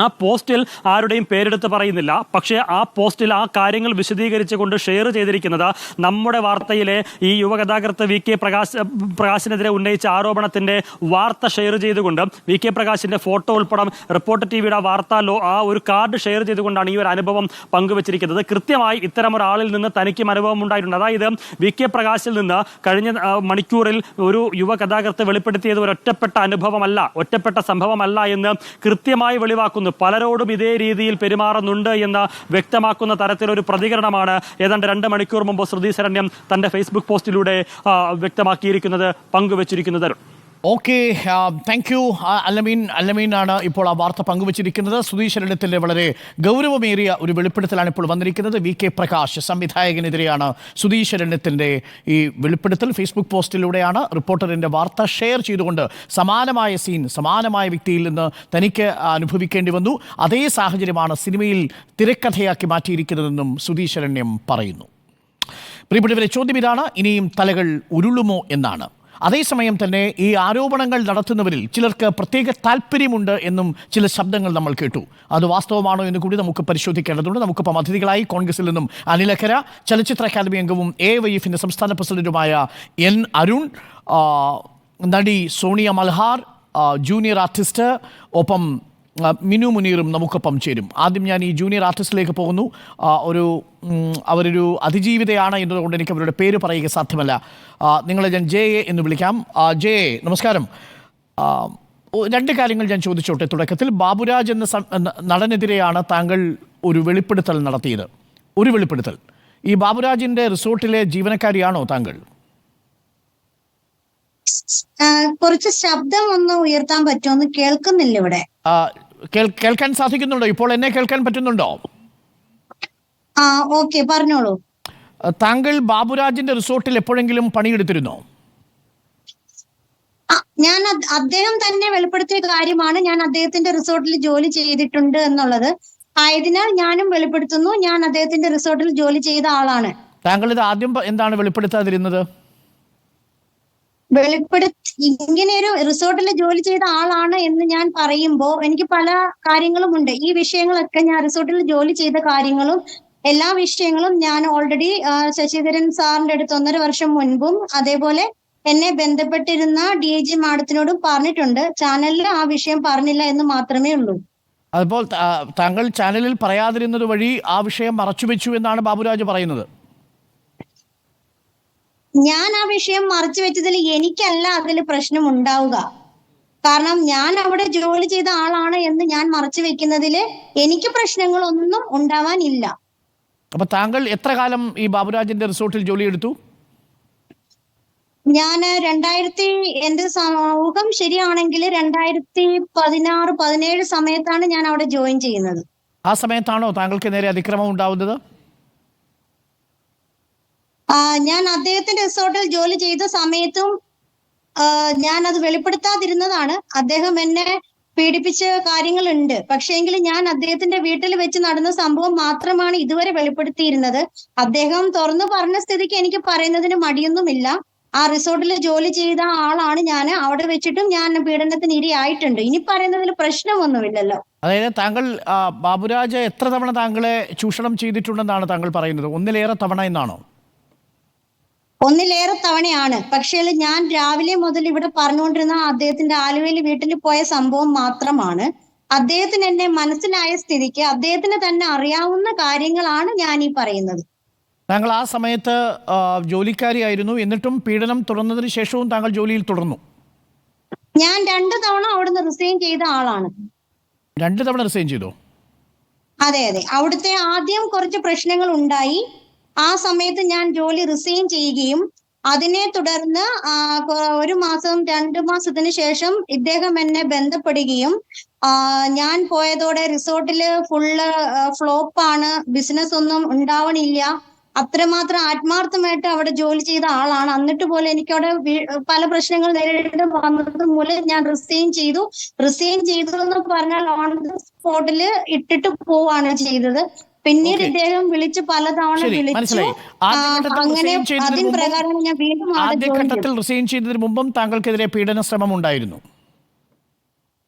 ആ പോസ്റ്റിൽ ആരുടെയും പേരെടുത്ത് പറയുന്നില്ല. പക്ഷേ ആ പോസ്റ്റിൽ ആ കാര്യങ്ങൾ വിശദീകരിച്ചുകൊണ്ട് ഷെയർ ചെയ്തിരിക്കുന്നത് നമ്മുടെ വാർത്തയിലെ ഈ യുവകഥാകൃത്ത് VK പ്രകാശിനെതിരെ ഉന്നയിച്ച ആരോപണത്തിൻ്റെ വാർത്ത ഷെയർ ചെയ്തുകൊണ്ട്, VK പ്രകാശിൻ്റെ ഫോട്ടോ ഉൾപ്പെടെ റിപ്പോർട്ടർ TVയുടെ വാർത്ത ആ ഒരു കാർഡ് ഷെയർ ചെയ്തുകൊണ്ടാണ് ഈ ഒരു അനുഭവം പങ്കുവച്ചിരിക്കുന്നത്. കൃത്യമായി ഇത്തരം ഒരാളിൽ നിന്ന് തനിക്കും അനുഭവം ഉണ്ടായിട്ടുണ്ട്. അതായത് VK പ്രകാശിൽ നിന്ന് കഴിഞ്ഞ മണിക്കൂറിൽ ഒരു യുവ കഥാകൃത്ത് വെളിപ്പെടുത്തിയത് ഒരു ഒറ്റപ്പെട്ട അനുഭവമല്ല, ഒറ്റപ്പെട്ട സംഭവമല്ല എന്ന് കൃത്യമായി വെളിവാക്കുന്നു. പലരോടും ഇതേ രീതിയിൽ പെരുമാറുന്നുണ്ട് എന്ന് വ്യക്തമാക്കുന്ന തരത്തിലൊരു പ്രതികരണമാണ് ഏതാണ്ട് 2 മണിക്കൂർ മുമ്പ് ശ്രുതി ശരണ്യം തന്റെ ഫേസ്ബുക്ക് പോസ്റ്റിലൂടെ വ്യക്തമാക്കിയിരിക്കുന്നത്, പങ്കുവച്ചിരിക്കുന്നത്. Okay, thank you. അല്ലമീനാണ് ഇപ്പോൾ ആ വാർത്ത പങ്കുവച്ചിരിക്കുന്നത്. സുധീശ്വരനത്തിൻ്റെ വളരെ ഗൗരവമേറിയ ഒരു വെളിപ്പെടുത്തലാണ് ഇപ്പോൾ വന്നിരിക്കുന്നത്. VK പ്രകാശ് സംവിധായകനെതിരെയാണ് സുധീശ്വരനത്തിൻ്റെ ഈ വെളിപ്പെടുത്തൽ. ഫേസ്ബുക്ക് പോസ്റ്റിലൂടെയാണ് റിപ്പോർട്ടറിൻ്റെ വാർത്ത ഷെയർ ചെയ്തുകൊണ്ട് സമാനമായ സീൻ സമാനമായ വ്യക്തിയിൽ നിന്ന് തനിക്ക് അനുഭവിക്കേണ്ടി വന്നു. അതേ സാഹചര്യമാണ് സിനിമയിൽ തിരക്കഥയാക്കി മാറ്റിയിരിക്കുന്നതെന്നും സുധീശ്വരണ്യം പറയുന്നു. പ്രിയപ്പെട്ടവരെ, ചോദ്യം ഇതാണ്, ഇനിയും തലകൾ ഉരുളുമോ എന്നാണ്. അതേസമയം തന്നെ ഈ ആരോപണങ്ങൾ നടത്തുന്നവരിൽ ചിലർക്ക് പ്രത്യേക താല്പര്യമുണ്ട് എന്നും ചില ശബ്ദങ്ങൾ നമ്മൾ കേട്ടു. അത് വാസ്തവമാണോ എന്ന് കൂടി നമുക്ക് പരിശോധിക്കേണ്ടതുണ്ട്. നമുക്കിപ്പം അതിഥികളായി കോൺഗ്രസിൽ നിന്നും അനിലഖര, ചലച്ചിത്ര അക്കാദമി അംഗവും AYFിൻ്റെ സംസ്ഥാന പ്രസിഡന്റുമായ N അരുൺ, നടി സോണിയ മൽഹാർ, ജൂനിയർ ആർട്ടിസ്റ്റ്, ഒപ്പം മിനു മുനീറും നമുക്കൊപ്പം ചേരും. ആദ്യം ഞാൻ ഈ ജൂനിയർ ആർട്ടിസ്റ്റിലേക്ക് പോകുന്നു. അവരൊരു അതിജീവിതയാണ് എന്നതുകൊണ്ട് എനിക്ക് അവരുടെ പേര് പറയുക സാധ്യമല്ല. നിങ്ങളെ ഞാൻ JA എന്ന് വിളിക്കാം. JA, നമസ്കാരം. രണ്ട് കാര്യങ്ങൾ ഞാൻ ചോദിച്ചോട്ടെ. തുടക്കത്തിൽ ബാബുരാജ് എന്ന നടനെതിരെയാണ് താങ്കൾ ഒരു വെളിപ്പെടുത്തൽ നടത്തിയത്. ഒരു വെളിപ്പെടുത്തൽ, ഈ ബാബുരാജിൻ്റെ റിസോർട്ടിലെ ജീവനക്കാരിയാണോ താങ്കൾ? കുറച്ച് ശബ്ദം ഒന്ന് ഉയർത്താൻ പറ്റുമോ? കേൾക്കുന്നില്ല ഇവിടെ. കേൾക്കാൻ സാധിക്കുന്നുണ്ടോ? ഇപ്പോൾ എന്നെ കേൾക്കാൻ പറ്റുന്നുണ്ടോ? ഓക്കെ, പറഞ്ഞോളൂ. താങ്കൾ ബാബുരാജിന്റെ റിസോർട്ടിൽ എപ്പോഴെങ്കിലും പണിയെടുത്തിരുന്നോ? ഞാൻ അദ്ദേഹം തന്നെ വെളിപ്പെടുത്തിയ കാര്യമാണ്. ഞാൻ അദ്ദേഹത്തിന്റെ റിസോർട്ടിൽ ജോലി ചെയ്തിട്ടുണ്ട് എന്നുള്ളത് ആയതിനാൽ ഞാനും വെളിപ്പെടുത്തുന്നു. ഞാൻ അദ്ദേഹത്തിന്റെ റിസോർട്ടിൽ ജോലി ചെയ്ത ആളാണ്. താങ്കൾ ഇത് ആദ്യം എന്താണ് വെളിപ്പെടുത്താതിരുന്നത്? ഇങ്ങനെ ഒരു റിസോർട്ടിൽ ജോലി ചെയ്ത ആളാണ് എന്ന് ഞാൻ പറയുമ്പോൾ എനിക്ക് പല കാര്യങ്ങളുമുണ്ട്. ഈ വിഷയങ്ങളൊക്കെ ഞാൻ റിസോർട്ടിൽ ജോലി ചെയ്ത കാര്യങ്ങളും എല്ലാ വിഷയങ്ങളും ഞാൻ ഓൾറെഡി ശശിധരൻ സാറിന്റെ അടുത്ത് 1.5 വർഷം മുൻപും അതേപോലെ എന്നെ ബന്ധപ്പെട്ടിരുന്ന DIG മാഡത്തിനോടും പറഞ്ഞിട്ടുണ്ട്. ചാനലിൽ ആ വിഷയം പറഞ്ഞില്ല എന്ന് മാത്രമേ ഉള്ളൂ. അപ്പോൾ താങ്കൾ ചാനലിൽ പറയാതിരുന്നത് വഴി ആ വിഷയം മറച്ചുവെച്ചു എന്നാണ് ബാബുരാജ് പറയുന്നത്. ഞാൻ ആ വിഷയം മറച്ചു വെച്ചതിൽ എനിക്കല്ല അതിൽ പ്രശ്നം ഉണ്ടാവുക. കാരണം ഞാൻ അവിടെ ജോലി ചെയ്ത ആളാണ് എന്ന് ഞാൻ മറച്ചു വെക്കുന്നതിൽ എനിക്ക് പ്രശ്നങ്ങളൊന്നും ഉണ്ടാവാനില്ല. അപ്പൊ താങ്കൾ എത്ര കാലം ഈ ബാബുരാജിന്റെ റിസോർട്ടിൽ ജോലി എടുത്തു? ഞാൻ എന്റെ സമൂഹം ശരിയാണെങ്കിൽ 2016-17 സമയത്താണ് ഞാൻ അവിടെ ജോയിൻ ചെയ്യുന്നത്. ആ സമയത്താണോ താങ്കൾക്ക് നേരെ അതിക്രമം ഉണ്ടാവുന്നത്? ഞാൻ അദ്ദേഹത്തിന്റെ റിസോർട്ടിൽ ജോലി ചെയ്ത സമയത്തും ഞാൻ അത് വെളിപ്പെടുത്താതിരുന്നതാണ്. അദ്ദേഹം എന്നെ പീഡിപ്പിച്ച കാര്യങ്ങളുണ്ട്. പക്ഷേങ്കിൽ ഞാൻ അദ്ദേഹത്തിന്റെ വീട്ടിൽ വെച്ച് നടന്ന സംഭവം മാത്രമാണ് ഇതുവരെ വെളിപ്പെടുത്തിയിരുന്നത്. അദ്ദേഹം തുറന്നു പറഞ്ഞ സ്ഥിതിക്ക് എനിക്ക് പറയുന്നതിന് മടിയൊന്നുമില്ല. ആ റിസോർട്ടിൽ ജോലി ചെയ്ത ആളാണ് ഞാൻ. അവിടെ വെച്ചിട്ടും ഞാൻ പീഡനത്തിന് ഇരയായിട്ടുണ്ട്. ഇനി പറയുന്നതിൽ പ്രശ്നമൊന്നുമില്ലല്ലോ. അതായത് താങ്കൾ ബാബുരാജ് എത്ര തവണ താങ്കളെ ചൂഷണം ചെയ്തിട്ടുണ്ടെന്നാണ് താങ്കൾ പറയുന്നത്? ഒന്നിലേറെ തവണ എന്നാണോ? 1 തവണയാണ്. പക്ഷേ ഞാൻ രാവിലെ മുതൽ ഇവിടെ പറഞ്ഞുകൊണ്ടിരുന്ന അദ്ദേഹത്തിന്റെ ആലുവയിൽ വീട്ടിൽ പോയ സംഭവം മാത്രമാണ്. അദ്ദേഹത്തിന് എന്നെ മനസ്സിലായ സ്ഥിതിക്ക് അദ്ദേഹത്തിന് തന്നെ അറിയാവുന്ന കാര്യങ്ങളാണ് ഞാൻ ഈ പറയുന്നത്. താങ്കൾ ആ സമയത്ത് ജോലിക്കാരിയായിരുന്നു, എന്നിട്ടും പീഡനം തുടർന്നതിന് ശേഷവും താങ്കൾ ജോലിയിൽ തുടർന്നു? ഞാൻ 2 തവണ അവിടുന്ന് റിസൈൻ ചെയ്ത ആളാണ്. 2 തവണ റിസൈൻ ചെയ്തോ? അതെ. അവിടുത്തെ ആദ്യം കുറച്ച് പ്രശ്നങ്ങൾ ഉണ്ടായി. ആ സമയത്ത് ഞാൻ ജോലി റിസൈൻ ചെയ്യുകയും അതിനെ തുടർന്ന് 1 മാസം 2 മാസത്തിന് ശേഷം ഇദ്ദേഹം എന്നെ ബന്ധപ്പെടുകയും ഞാൻ പോയതോടെ റിസോർട്ടില് ഫുള്ള് ഫ്ലോപ്പാണ്, ബിസിനസ് ഒന്നും ഉണ്ടാവണില്ല, അത്രമാത്രം ആത്മാർത്ഥമായിട്ട് അവിടെ ജോലി ചെയ്ത ആളാണ്. എന്നിട്ട് പോലെ എനിക്കവിടെ പല പ്രശ്നങ്ങൾ നേരിടേണ്ടി വന്നത് മൂലം ഞാൻ റിസൈൻ ചെയ്തു എന്ന് പറഞ്ഞാൽ ഓൺ ദ സ്പോട്ടില് ഇട്ടിട്ട് പോവാണ് ചെയ്തത്. പിന്നീട് ഇദ്ദേഹം വിളിച്ച് പലതവണ വിളിച്ചു. അങ്ങനെ അതിന് പ്രകാരം ഞാൻ വീണ്ടും ആദ്യഘട്ടത്തിൽ റിസൈൻ ചെയ്തതിന് മുമ്പും താങ്കൾക്കെതിരെ പീഡന ശ്രമം ഉണ്ടായിട്ടുണ്ട്.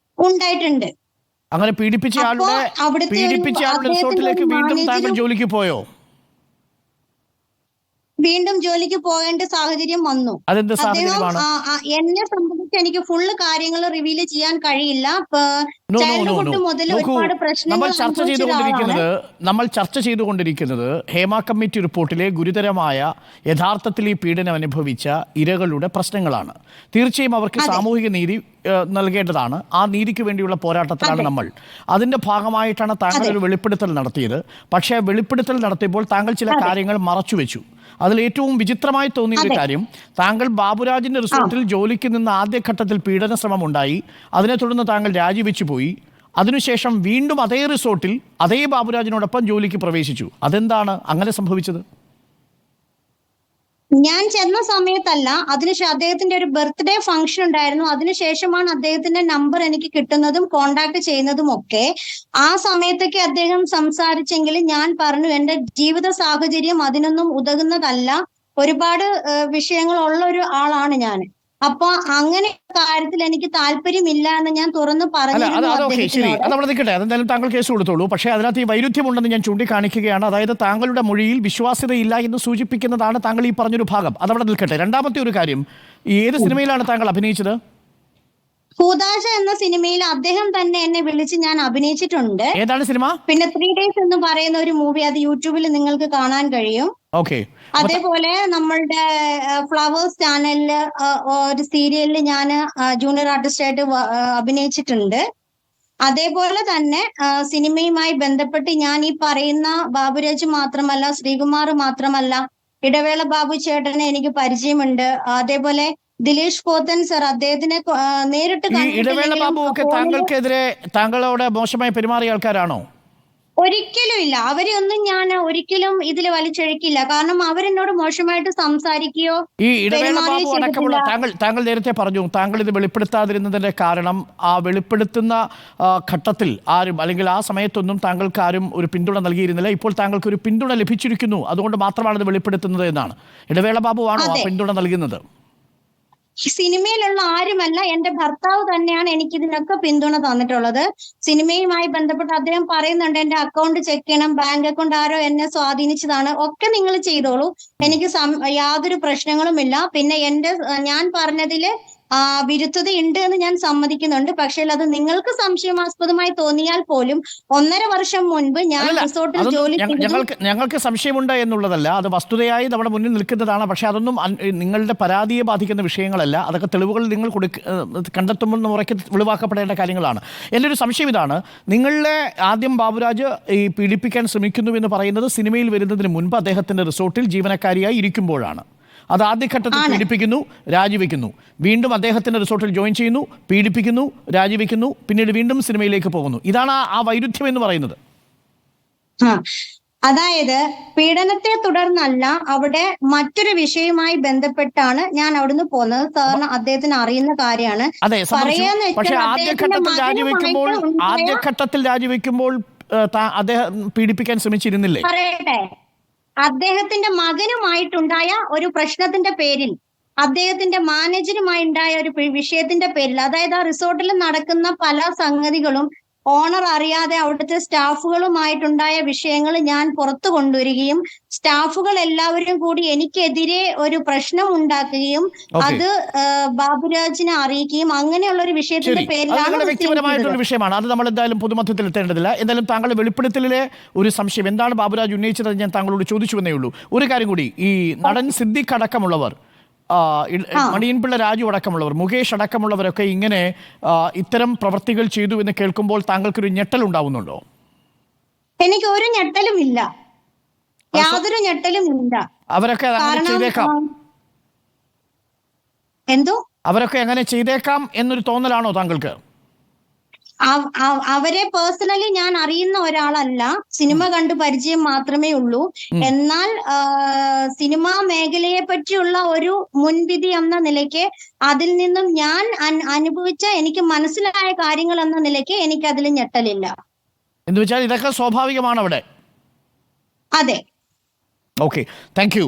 അങ്ങനെ പീഡിപ്പിച്ച ആളുടെ റിസോർട്ടിലേക്ക് വീണ്ടും താങ്കൾ ജോലിക്ക് പോയോ? വീണ്ടും ജോലിക്ക് പോകേണ്ട സാഹചര്യം വന്നു. എന്നെ സംബന്ധിച്ച് എനിക്ക് ഫുള്ള് കാര്യങ്ങൾ റിവീൽ ചെയ്യാൻ കഴിയില്ല. ചൈൽഡ്ഹുഡ് മുതൽ ഒരുപാട് പ്രശ്നങ്ങൾ നമ്മൾ ചർച്ച ചെയ്തുകൊണ്ടിരിക്കുന്നത് ഹേമ കമ്മിറ്റി റിപ്പോർട്ടിലെ ഗുരുതരമായ, യഥാർത്ഥത്തിൽ ഈ പീഡനം അനുഭവിച്ച ഇരകളുടെ പ്രശ്നങ്ങളാണ്. തീർച്ചയായും അവർക്ക് സാമൂഹിക നീതി നൽകേണ്ടതാണ്. ആ നീതിക്ക് വേണ്ടിയുള്ള പോരാട്ടത്തിലാണ് നമ്മൾ. അതിന്റെ ഭാഗമായിട്ടാണ് താങ്കൾ ഒരു വെളിപ്പെടുത്തൽ നടത്തിയത്. പക്ഷേ വെളിപ്പെടുത്തൽ നടത്തിയപ്പോൾ താങ്കൾ ചില കാര്യങ്ങൾ മറച്ചുവെച്ചു. അതിൽ ഏറ്റവും വിചിത്രമായി തോന്നിയ ഒരു കാര്യം, താങ്കൾ ബാബുരാജിന്റെ റിസോർട്ടിൽ ജോലിക്ക് നിന്ന് ആദ്യഘട്ടത്തിൽ പീഡന ശ്രമം ഉണ്ടായി, അതിനെ തുടർന്ന് താങ്കൾ രാജിവെച്ചു പോയി. അതിനുശേഷം വീണ്ടും അതേ റിസോർട്ടിൽ അതേ ബാബുരാജിനോടൊപ്പം ജോലിക്ക് പ്രവേശിച്ചു. അതെന്താണ് അങ്ങനെ സംഭവിച്ചത്? ഞാൻ ചെന്ന സമയത്തല്ല, അതിനുശേഷം അദ്ദേഹത്തിന്റെ ഒരു ബർത്ത്ഡേ ഫംഗ്ഷൻ ഉണ്ടായിരുന്നു. അതിനുശേഷമാണ് അദ്ദേഹത്തിന്റെ നമ്പർ എനിക്ക് കിട്ടുന്നതും കോണ്ടാക്ട് ചെയ്യുന്നതും ഒക്കെ. ആ സമയത്തൊക്കെ അദ്ദേഹം സംസാരിച്ചെങ്കിൽ ഞാൻ പറഞ്ഞു എന്റെ ജീവിത സാഹചര്യം അതിനൊന്നും ഉതകുന്നതല്ല, ഒരുപാട് വിഷയങ്ങൾ ഉള്ള ഒരു ആളാണ് ഞാൻ. അപ്പൊ അങ്ങനെ കാര്യത്തിൽ എനിക്ക് താല്പര്യമില്ല എന്ന് ഞാൻ തുറന്നു പറഞ്ഞു. അതവിടെ നിൽക്കട്ടെ, അതെന്തായാലും താങ്കൾ കേസ് കൊടുത്തോളൂ. പക്ഷേ അതിനകത്ത് ഈ വൈരുദ്ധ്യമുണ്ടെന്ന് ഞാൻ ചൂണ്ടിക്കാണിക്കുകയാണ്. അതായത് താങ്കളുടെ മൊഴിയിൽ വിശ്വാസ്യതയില്ല എന്ന് സൂചിപ്പിക്കുന്നതാണ് താങ്കൾ ഈ പറഞ്ഞൊരു ഭാഗം. അതവിടെ നിൽക്കട്ടെ. രണ്ടാമത്തെ ഒരു കാര്യം, ഏത് സിനിമയിലാണ് താങ്കൾ അഭിനയിച്ചത്? ഹൂദാശ എന്ന സിനിമയിൽ അദ്ദേഹം തന്നെ എന്നെ വിളിച്ച് ഞാൻ അഭിനയിച്ചിട്ടുണ്ട്. ഏതാണ് സിനിമ? പിന്നെ 3 Days എന്ന് പറയുന്ന ഒരു മൂവി, അത് യൂട്യൂബിൽ നിങ്ങൾക്ക് കാണാൻ കഴിയും. ഓക്കെ. അതേപോലെ നമ്മളുടെ ഫ്ലവേഴ്സ് ചാനലില് ഒരു സീരിയലിൽ ഞാൻ ജൂനിയർ ആർട്ടിസ്റ്റായിട്ട് അഭിനയിച്ചിട്ടുണ്ട്. അതേപോലെ തന്നെ സിനിമയുമായി ബന്ധപ്പെട്ട് ഞാൻ ഈ പറയുന്ന ബാബുരാജ് മാത്രമല്ല, ശ്രീകുമാർ മാത്രമല്ല, ഇടവേള ബാബു ചേട്ടനെ എനിക്ക് പരിചയമുണ്ട്. അതേപോലെ ദിലീഷ് പോത്തൻ സർ, അദ്ദേഹത്തിനെ നേരിട്ട് ഇടവേള ബാബു ഒക്കെ താങ്കൾക്കെതിരെ താങ്കളോട് മോശമായി പെരുമാറിയ ആൾക്കാരാണോ? ഒരിക്കലും ഇല്ല. അവരെയൊന്നും ഞാൻ ഒരിക്കലും ഇതിൽ വലിച്ചഴിക്കില്ല. കാരണം അവരെന്നോട് മോശമായിട്ട് സംസാരിക്കുകയോ ഈ ഇടവേള ബാബു അടക്കമുള്ള താങ്കൾ നേരത്തെ പറഞ്ഞു താങ്കൾ ഇത് വെളിപ്പെടുത്താതിരുന്നതിന്റെ കാരണം ആ വെളിപ്പെടുത്തുന്ന ഘട്ടത്തിൽ ആരും അല്ലെങ്കിൽ ആ സമയത്തൊന്നും താങ്കൾക്ക് ആരും ഒരു പിന്തുണ നൽകിയിരുന്നില്ല. ഇപ്പോൾ താങ്കൾക്ക് ഒരു പിന്തുണ ലഭിച്ചിരിക്കുന്നു, അതുകൊണ്ട് മാത്രമാണ് ഇത് വെളിപ്പെടുത്തുന്നത് എന്നാണ്. ഇടവേള ബാബു ആണോ ആ പിന്തുണ നൽകുന്നത്? സിനിമയിലുള്ള ആരുമല്ല, എന്റെ ഭർത്താവ് തന്നെയാണ് എനിക്ക് ഇതിനൊക്കെ പിന്തുണ തന്നിട്ടുള്ളത്. സിനിമയുമായി ബന്ധപ്പെട്ട് അദ്ദേഹം പറയുന്നുണ്ട് എന്റെ അക്കൗണ്ട് ചെക്ക് ചെയ്യണം, ബാങ്ക് അക്കൗണ്ട് ആരോ എന്നെ സ്വാധീനിച്ചതാണ്, ഒക്കെ നിങ്ങൾ ചെയ്തോളൂ, എനിക്ക് യാതൊരു പ്രശ്നങ്ങളുമില്ല. പിന്നെ ഞാൻ പറഞ്ഞതില് വിരുദ്ധതയുണ്ട് എന്ന് ഞാൻ സമ്മതിക്കുന്നുണ്ട്. പക്ഷേ അത് നിങ്ങൾക്ക് സംശയമാസ്പദമായി തോന്നിയാൽ പോലും 1.5 വർഷം മുൻപ് ഞാൻ റിസോർട്ടിൽ ജോലി ഞങ്ങൾക്ക് സംശയമുണ്ട് എന്നുള്ളതല്ല, അത് വസ്തുതയായി നമ്മുടെ മുന്നിൽ നിൽക്കുന്നതാണ്. പക്ഷെ അതൊന്നും നിങ്ങളുടെ പരാതിയെ ബാധിക്കുന്ന വിഷയങ്ങളല്ല. അതൊക്കെ തെളിവുകൾ നിങ്ങൾ കണ്ടെത്തുമ്പോൾ മുറയ്ക്ക് വെളിവാക്കപ്പെടേണ്ട കാര്യങ്ങളാണ്. എൻ്റെ ഒരു സംശയം ഇതാണ്, നിങ്ങളെ ആദ്യം ബാബുരാജ് ഈ പീഡിപ്പിക്കാൻ ശ്രമിക്കുന്നു എന്ന് പറയുന്നത് സിനിമയിൽ വരുന്നതിന് മുൻപ് അദ്ദേഹത്തിൻ്റെ റിസോർട്ടിൽ ജീവനക്കാരിയായി ഇരിക്കുമ്പോഴാണ്. അത് ആദ്യഘട്ടത്തിൽ പീഡിപ്പിക്കുന്നു, രാജിവെക്കുന്നു, വീണ്ടും അദ്ദേഹത്തിന്റെ റിസോർട്ടിൽ ജോയിൻ ചെയ്യുന്നു, പീഡിപ്പിക്കുന്നു, രാജിവെക്കുന്നു, പിന്നീട് വീണ്ടും സിനിമയിലേക്ക് പോകുന്നു. ഇതാണ് ആ വൈരുദ്ധ്യം എന്ന് പറയുന്നത്. അതായത് പീഡനത്തെ തുടർന്നല്ല, അവിടെ മറ്റൊരു വിഷയവുമായി ബന്ധപ്പെട്ടാണ് ഞാൻ അവിടുന്ന് പോകുന്നത്. സാറിന് അദ്ദേഹത്തിന് അറിയുന്ന കാര്യമാണ്. പക്ഷേ ആദ്യഘട്ടത്തിൽ രാജിവെക്കുമ്പോൾ അദ്ദേഹം പീഡിപ്പിക്കാൻ ശ്രമിച്ചിരുന്നില്ലേ? പറയട്ടെ, അദ്ദേഹത്തിന്റെ മകനുമായിട്ടുണ്ടായ ഒരു പ്രശ്നത്തിന്റെ പേരിൽ, അദ്ദേഹത്തിന്റെ മാനേജറുമായി ഉണ്ടായ ഒരു വിഷയത്തിന്റെ പേരിൽ, അതായത് ആ റിസോർട്ടിൽ നടക്കുന്ന പല സംഗതികളും ഓണർ അറിയാതെ അവിടുത്തെ സ്റ്റാഫുകളുമായിട്ടുണ്ടായ വിഷയങ്ങൾ ഞാൻ പുറത്തു കൊണ്ടുവരികയും സ്റ്റാഫുകൾ എല്ലാവരും കൂടി എനിക്കെതിരെ ഒരു പ്രശ്നം ഉണ്ടാക്കുകയും അത് ബാബുരാജിനെ അറിയിക്കുകയും അങ്ങനെയുള്ള ഒരു വിഷയത്തിന്റെ പേരിലാണ് വ്യക്തിപരമായിട്ടുള്ള വിഷയമാണ്. അത് നമ്മൾ എന്തായാലും പൊതുമധ്യത്തിൽ എത്തേണ്ടതില്ല. എന്തായാലും താങ്കളുടെ വെളിപ്പെടുത്തലിലെ ഒരു സംശയം എന്താണ് ബാബുരാജ് ഉന്നയിച്ചത് ഞാൻ താങ്കളോട് ചോദിച്ചുവെന്നേ ഉള്ളൂ. ഒരു കാര്യം കൂടി, ഈ നടൻ സിദ്ദിഖ് അടക്കമുള്ളവർ, മണിയൻപിള്ള രാജു അടക്കമുള്ളവർ, മുകേഷ് അടക്കമുള്ളവരൊക്കെ ഇങ്ങനെ ഇത്തരം പ്രവൃത്തികൾ ചെയ്തു എന്ന് കേൾക്കുമ്പോൾ താങ്കൾക്കൊരു ഞെട്ടൽ ഉണ്ടാവുന്നുണ്ടോ? എനിക്ക് ഒരു ഞെട്ടലും ഇല്ല, യാതൊരു ഞെട്ടലും ഇല്ല. അവരൊക്കെ ചെയ്തേക്കാം, അവരൊക്കെ എങ്ങനെ ചെയ്തേക്കാം എന്നൊരു തോന്നലാണോ താങ്കൾക്ക്? അവരെ പേഴ്സണലി ഞാൻ അറിയുന്ന ഒരാളല്ല, സിനിമ കണ്ട് പരിചയം മാത്രമേ ഉള്ളൂ. എന്നാൽ സിനിമാ മേഖലയെ പറ്റിയുള്ള ഒരു മുൻവിധി എന്ന നിലയ്ക്ക്, അതിൽ നിന്നും ഞാൻ അനുഭവിച്ച എനിക്ക് മനസ്സിലായ കാര്യങ്ങൾ എന്ന നിലയ്ക്ക് എനിക്ക് അതിൽ ഞെട്ടലില്ല. എന്ന് വെച്ചാൽ ഇതൊക്കെ സ്വാഭാവികമാണ് അവിടെ. അതെ. Okay, thank you.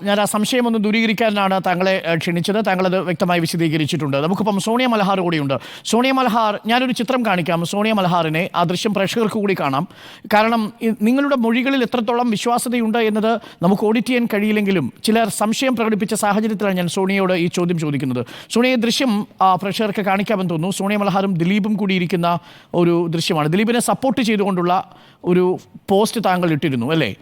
ഞാൻ ആ സംശയം ഒന്ന് ദൂരീകരിക്കാനാണ് താങ്കളെ ക്ഷണിച്ചത്. താങ്കളത് വ്യക്തമായി വിശദീകരിച്ചിട്ടുണ്ട്. നമുക്കിപ്പം സോണിയ മൽഹാർ കൂടിയുണ്ട്. സോണിയ മൽഹാർ, ഞാനൊരു ചിത്രം കാണിക്കാം. സോണിയ മൽഹാറിനെ, ആ ദൃശ്യം പ്രേക്ഷകർക്ക് കൂടി കാണാം. കാരണം നിങ്ങളുടെ മൊഴികളിൽ എത്രത്തോളം വിശ്വാസ്യതയുണ്ട് എന്നത് നമുക്ക് ഓഡിറ്റ് ചെയ്യാൻ കഴിയില്ലെങ്കിലും ചിലർ സംശയം പ്രകടിപ്പിച്ച സാഹചര്യത്തിലാണ് ഞാൻ സോണിയയോട് ഈ ചോദ്യം ചോദിക്കുന്നത്. സോണിയ, ദൃശ്യം പ്രേക്ഷകർക്ക് കാണിക്കാമെന്ന് തോന്നുന്നു. സോണിയ മൽഹാറും ദിലീപും കൂടി ഇരിക്കുന്ന ഒരു ദൃശ്യമാണ്. ദിലീപിനെ സപ്പോർട്ട് ചെയ്തുകൊണ്ടുള്ള ഒരു പോസ്റ്റ് താങ്കൾ ഇട്ടിരുന്നു അല്ലേ?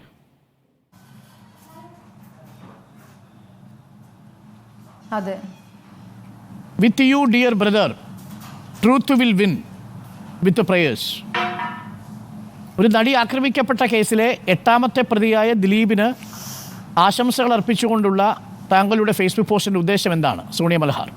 അതെ. With you dear brother, truth will win with prayers. ഒരു നടി ആക്രമിക്കപ്പെട്ട കേസിലെ 8ാമത്തെ പ്രതിയായ ദിലീപിന് ആശംസകൾ അർപ്പിച്ചുകൊണ്ടുള്ള താങ്കളുടെ ഫേസ്ബുക്ക് പോസ്റ്റിന്റെ ഉദ്ദേശം എന്താണ് സോണിയ മൽഹാർ?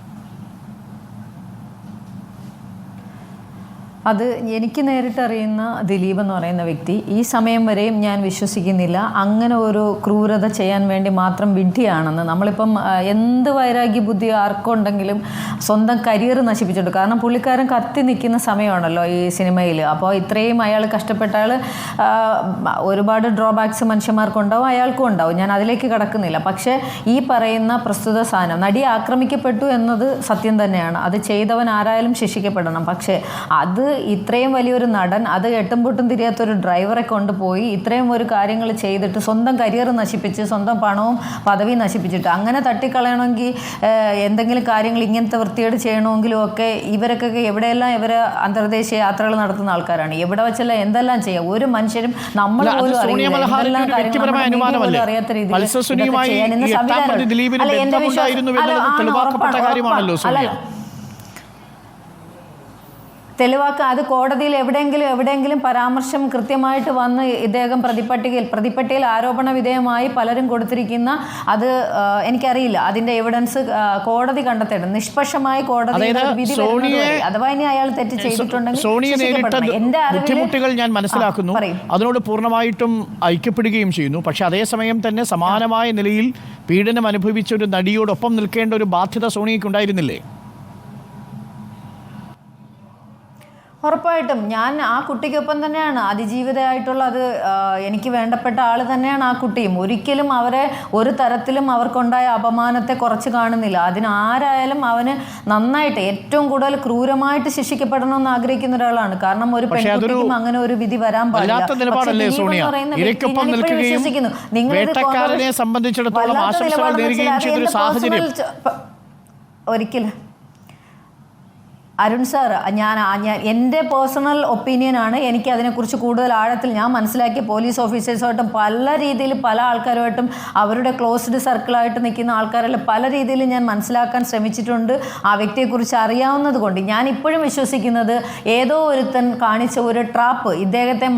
അത് എനിക്ക് നേരിട്ടറിയുന്ന ദിലീപ് എന്ന് പറയുന്ന വ്യക്തി ഈ സമയം വരെയും ഞാൻ വിശ്വസിക്കുന്നില്ല അങ്ങനെ ഒരു ക്രൂരത ചെയ്യാൻ വേണ്ടി മാത്രം വിഡ്ഢിയാണെന്ന്. നമ്മളിപ്പം എന്ത് വൈരാഗ്യ ബുദ്ധി ആർക്കുണ്ടെങ്കിലും സ്വന്തം കരിയർ നശിപ്പിച്ചിട്ടുണ്ട്. കാരണം പുള്ളിക്കാരൻ കത്തി നിൽക്കുന്ന സമയമാണല്ലോ ഈ സിനിമയിൽ. അപ്പോൾ ഇത്രയും അയാൾ കഷ്ടപ്പെട്ട ആൾ ഒരുപാട് ഡ്രോബാക്സ് മനുഷ്യന്മാർക്കുണ്ടാവും, അയാൾക്കും ഉണ്ടാവും. ഞാൻ അതിലേക്ക് കടക്കുന്നില്ല. പക്ഷേ ഈ പറയുന്ന പ്രസ്തുത സാധനം നടി ആക്രമിക്കപ്പെട്ടു എന്നത് സത്യം തന്നെയാണ്. അത് ചെയ്തവൻ ആരായാലും ശിക്ഷിക്കപ്പെടണം. പക്ഷേ അത് ഇത്രയും വലിയൊരു നടൻ, അത് എട്ടും പൊട്ടും തിരിയാത്തൊരു ഡ്രൈവറെ കൊണ്ടുപോയി ഇത്രയും ഒരു കാര്യങ്ങൾ ചെയ്തിട്ട് സ്വന്തം കരിയർ നശിപ്പിച്ച് സ്വന്തം പണവും പദവിയും നശിപ്പിച്ചിട്ട് അങ്ങനെ തട്ടിക്കളയണമെങ്കിൽ എന്തെങ്കിലും കാര്യങ്ങൾ ഇങ്ങനത്തെ വൃത്തിയോട് ചെയ്യണമെങ്കിലും ഒക്കെ ഇവരൊക്കെ എവിടെയെല്ലാം ഇവർ അന്തർദേശീയ യാത്രകൾ നടത്തുന്ന ആൾക്കാരാണ്. എവിടെ വെച്ചല്ല എന്തെല്ലാം ചെയ്യാം. ഒരു മനുഷ്യരും നമ്മൾ പോലും അറിയാത്ത രീതിയിൽ തെളിവാക്കുക. അത് കോടതിയിൽ എവിടെയെങ്കിലും പരാമർശം കൃത്യമായിട്ട് വന്ന് ഇദ്ദേഹം പ്രതിപട്ടികയിൽ ആരോപണ വിധേയമായി പലരും കൊടുത്തിരിക്കുന്ന അത് എനിക്കറിയില്ല. അതിന്റെ എവിഡൻസ് കോടതി കണ്ടെത്തേണ്ടത് നിഷ്പക്ഷമായി കോടതി വിധി അഥവാ ഇനി അയാൾ തെറ്റ് ചെയ്തിട്ടുണ്ടെങ്കിൽ എന്റെ ബുദ്ധിമുട്ടുകൾ ഞാൻ മനസ്സിലാക്കുന്നു, അതിനോട് പൂർണ്ണമായിട്ടും ഐക്യപ്പെടുകയും ചെയ്യുന്നു. പക്ഷെ അതേസമയം തന്നെ സമാനമായ നിലയിൽ പീഡനം അനുഭവിച്ച ഒരു നടിയോടൊപ്പം നിൽക്കേണ്ട ഒരു ബാധ്യത സോണിയയ്ക്ക് ഉണ്ടായിരുന്നില്ലേ? ഉറപ്പായിട്ടും ഞാൻ ആ കുട്ടിക്കൊപ്പം തന്നെയാണ്. അതിജീവിതയായിട്ടുള്ള അത് എനിക്ക് വേണ്ടപ്പെട്ട ആൾ തന്നെയാണ് ആ കുട്ടിയും. ഒരിക്കലും അവരെ ഒരു തരത്തിലും അവർക്കുണ്ടായ അപമാനത്തെ കുറച്ച് കാണുന്നില്ല. അതിനാരായാലും അവന് നന്നായിട്ട് ഏറ്റവും കൂടുതൽ ക്രൂരമായിട്ട് ശിക്ഷിക്കപ്പെടണമെന്ന് ആഗ്രഹിക്കുന്ന ഒരാളാണ്. കാരണം ഒരു പെൺകുട്ടിക്കും അങ്ങനെ ഒരു വിധി വരാൻ പാടില്ല. ഒരിക്കലും അരുൺ സാർ, ഞാൻ എൻ്റെ പേഴ്സണൽ ഒപ്പീനിയനാണ്. എനിക്ക് അതിനെക്കുറിച്ച് കൂടുതൽ ആഴത്തിൽ ഞാൻ മനസ്സിലാക്കിയ പോലീസ് ഓഫീസേഴ്സുമായിട്ടും പല രീതിയിൽ പല ആൾക്കാരുമായിട്ടും അവരുടെ ക്ലോസ്ഡ് സർക്കിളായിട്ട് നിൽക്കുന്ന ആൾക്കാരെല്ലാം പല രീതിയിൽ ഞാൻ മനസ്സിലാക്കാൻ ശ്രമിച്ചിട്ടുണ്ട്. ആ വ്യക്തിയെക്കുറിച്ച് അറിയാവുന്നത് കൊണ്ട് ഞാൻ ഇപ്പോഴും വിശ്വസിക്കുന്നത് ഏതോ ഒരുത്തൻ കാണിച്ച ഒരു ട്രാപ്പ്, ഇദ്ദേഹത്തെ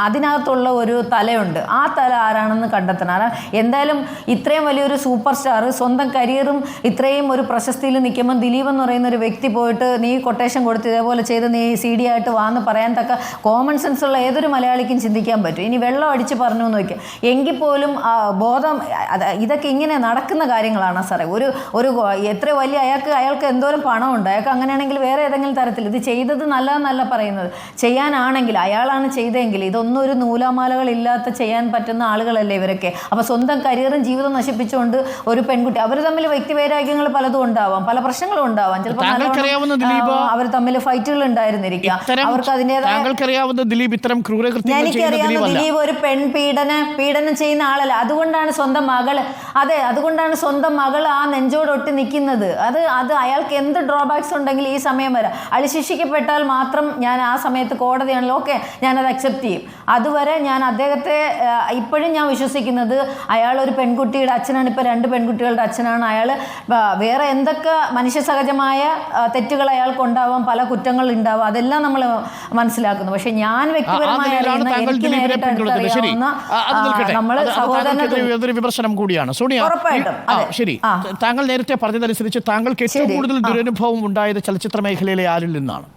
അതിനകത്തുള്ള ഒരു തലയുണ്ട്. ആ തല ആരാണെന്ന് കണ്ടെത്തണം. എന്തായാലും ഇത്രയും വലിയൊരു സൂപ്പർ സ്റ്റാർ സ്വന്തം കരിയറും ഇത്രയും ഒരു പ്രശസ്തിയിൽ നിൽക്കുമ്പോൾ ദിലീപ് എന്ന് പറയുന്ന ഒരു വ്യക്തി പോയിട്ട് നീ കൊട്ടേഷൻ കൊടുത്ത് ഇതേപോലെ ചെയ്ത് നീ CD ആയിട്ട് വാന്ന് പറയാൻ തക്ക കോമൺ സെൻസ് ഉള്ള ഏതൊരു മലയാളിക്കും ചിന്തിക്കാൻ പറ്റും. ഇനി വെള്ളം അടിച്ച് പറഞ്ഞു എന്ന് നോക്കിയാൽ എങ്കിൽ പോലും ബോധം ഇതൊക്കെ ഇങ്ങനെ നടക്കുന്ന കാര്യങ്ങളാണ് സാറേ. ഒരു എത്ര വലിയ അയാൾക്ക് എന്തോരം പണമുണ്ട്, അയാൾക്ക് അങ്ങനെയാണെങ്കിൽ വേറെ ഏതെങ്കിലും തരത്തിൽ ഇത് ചെയ്തത് നല്ലതെന്നല്ല പറയുന്നത്. ചെയ്യാനാണെങ്കിൽ അയാളാണ് ചെയ്തെങ്കിൽ ഇതൊന്നും ഒരു നൂലാമാലകൾ ഇല്ലാത്ത ചെയ്യാൻ പറ്റുന്ന ആളുകളല്ലേ ഇവരൊക്കെ. അപ്പോൾ സ്വന്തം കരിയറും ജീവിതം നശിപ്പിച്ചുകൊണ്ട് ഒരു പെൺകുട്ടി, അവർ തമ്മിൽ വ്യക്തിവൈരാഗ്യങ്ങൾ പലതും ഉണ്ടാവാം, പല പ്രശ്നങ്ങളും ഉണ്ടാവാം. ചിലപ്പോൾ അവർ തമ്മിൽ ഫൈറ്റുകൾ ഉണ്ടായിരുന്നിരിക്കാം. അവർക്ക് അതിൻ്റെതായ എനിക്കറിയാവുന്ന ദിലീപ് ഒരു പീഡനം ചെയ്യുന്ന ആളല്ല. അതുകൊണ്ടാണ് സ്വന്തം മകൾ ആ നെഞ്ചോടൊട്ടി നിൽക്കുന്നത്. അത് അയാൾക്ക് എന്ത് ഡ്രോബാക്സ് ഉണ്ടെങ്കിൽ ഈ സമയം വരെ അയാൾ ശിക്ഷിക്കപ്പെട്ടാൽ മാത്രം ഞാൻ ആ സമയത്ത് കോടതിയാണല്ലോ ഓക്കെ ഞാനത് അക്സെപ്റ്റ് ചെയ്യും. അതുവരെ ഞാൻ അദ്ദേഹത്തെ ഇപ്പോഴും ഞാൻ വിശ്വസിക്കുന്നത് അയാൾ ഒരു പെൺകുട്ടിയുടെ അച്ഛനാണ്. ഇപ്പോൾ 2 പെൺകുട്ടികളുടെ അച്ഛനാണ് അയാൾ. വേറെ എന്തൊക്കെ മനുഷ്യ സഹജമായ തെറ്റുകൾ അയാൾക്ക് ഉണ്ടാവാം, പല കുറ്റങ്ങൾ ഉണ്ടാവാം, അതെല്ലാം നമ്മൾ മനസ്സിലാക്കുന്നു. പക്ഷെ ഞാൻ വ്യക്തിപരമായി വിമർശനം കൂടിയാണ് സോണിയ. ശരി, താങ്കൾ നേരത്തെ പറഞ്ഞതനുസരിച്ച് താങ്കൾക്ക് ഏറ്റവും കൂടുതൽ ദുരനുഭവം ഉണ്ടായത് ചലച്ചിത്ര മേഖലയിലെ ആരിൽ നിന്നാണ്?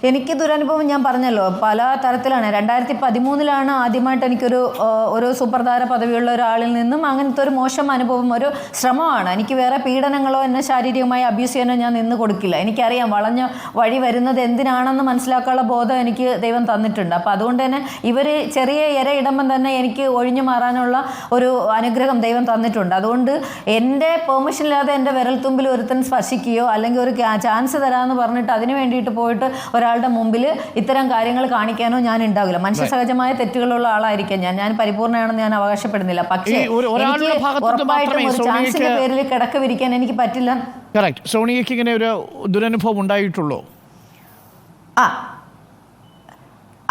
എനിക്ക് ദുരനുഭവം ഞാൻ പറഞ്ഞല്ലോ പല തരത്തിലാണ്. 2013 ആദ്യമായിട്ട് എനിക്കൊരു സൂപ്പർതാര പദവിയുള്ള ഒരാളിൽ നിന്നും അങ്ങനത്തെ ഒരു മോശം അനുഭവം, ഒരു ശ്രമമാണ്. എനിക്ക് വേറെ പീഡനങ്ങളോ എന്നെ ശാരീരികമായി അബ്യൂസ് ചെയ്യാനോ ഞാൻ നിന്ന് കൊടുക്കില്ല. എനിക്കറിയാം വളഞ്ഞ വഴി വരുന്നത് എന്തിനാണെന്ന് മനസ്സിലാക്കാനുള്ള ബോധം എനിക്ക് ദൈവം തന്നിട്ടുണ്ട്. അപ്പോൾ അതുകൊണ്ട് തന്നെ ഇവർ ചെറിയ ഇടമ്പം തന്നെ എനിക്ക് ഒഴിഞ്ഞു മാറാനുള്ള ഒരു അനുഗ്രഹം ദൈവം തന്നിട്ടുണ്ട്. അതുകൊണ്ട് എൻ്റെ പെർമിഷൻ ഇല്ലാതെ എൻ്റെ വിരൽത്തുമ്പിൽ ഒരുത്തൻ സ്പർശിക്കുകയോ അല്ലെങ്കിൽ ഒരു ചാൻസ് തരാമെന്ന് പറഞ്ഞിട്ട് അതിന് വേണ്ടിയിട്ട് പോയിട്ട് ഒരാളുടെ മുമ്പിൽ ഇത്തരം കാര്യങ്ങൾ കാണിക്കാനോ ഞാൻ ഉണ്ടാകില്ല. മനുഷ്യ സഹജമായ തെറ്റുകളുള്ള ആളായിരിക്കാം ഞാൻ പരിപൂർണ്ണയാണെന്ന് ഞാൻ അവകാശപ്പെടുന്നില്ല. പക്ഷേ ഉറപ്പായിട്ടും ഒരു ചാൻസിന്റെ പേരിൽ കിടക്ക വിരിക്കാൻ എനിക്ക് പറ്റില്ല. സോണിയയ്ക്ക് ഇങ്ങനെ ഒരു ദുരനുഭവം ഉണ്ടായിട്ടുള്ളൂ?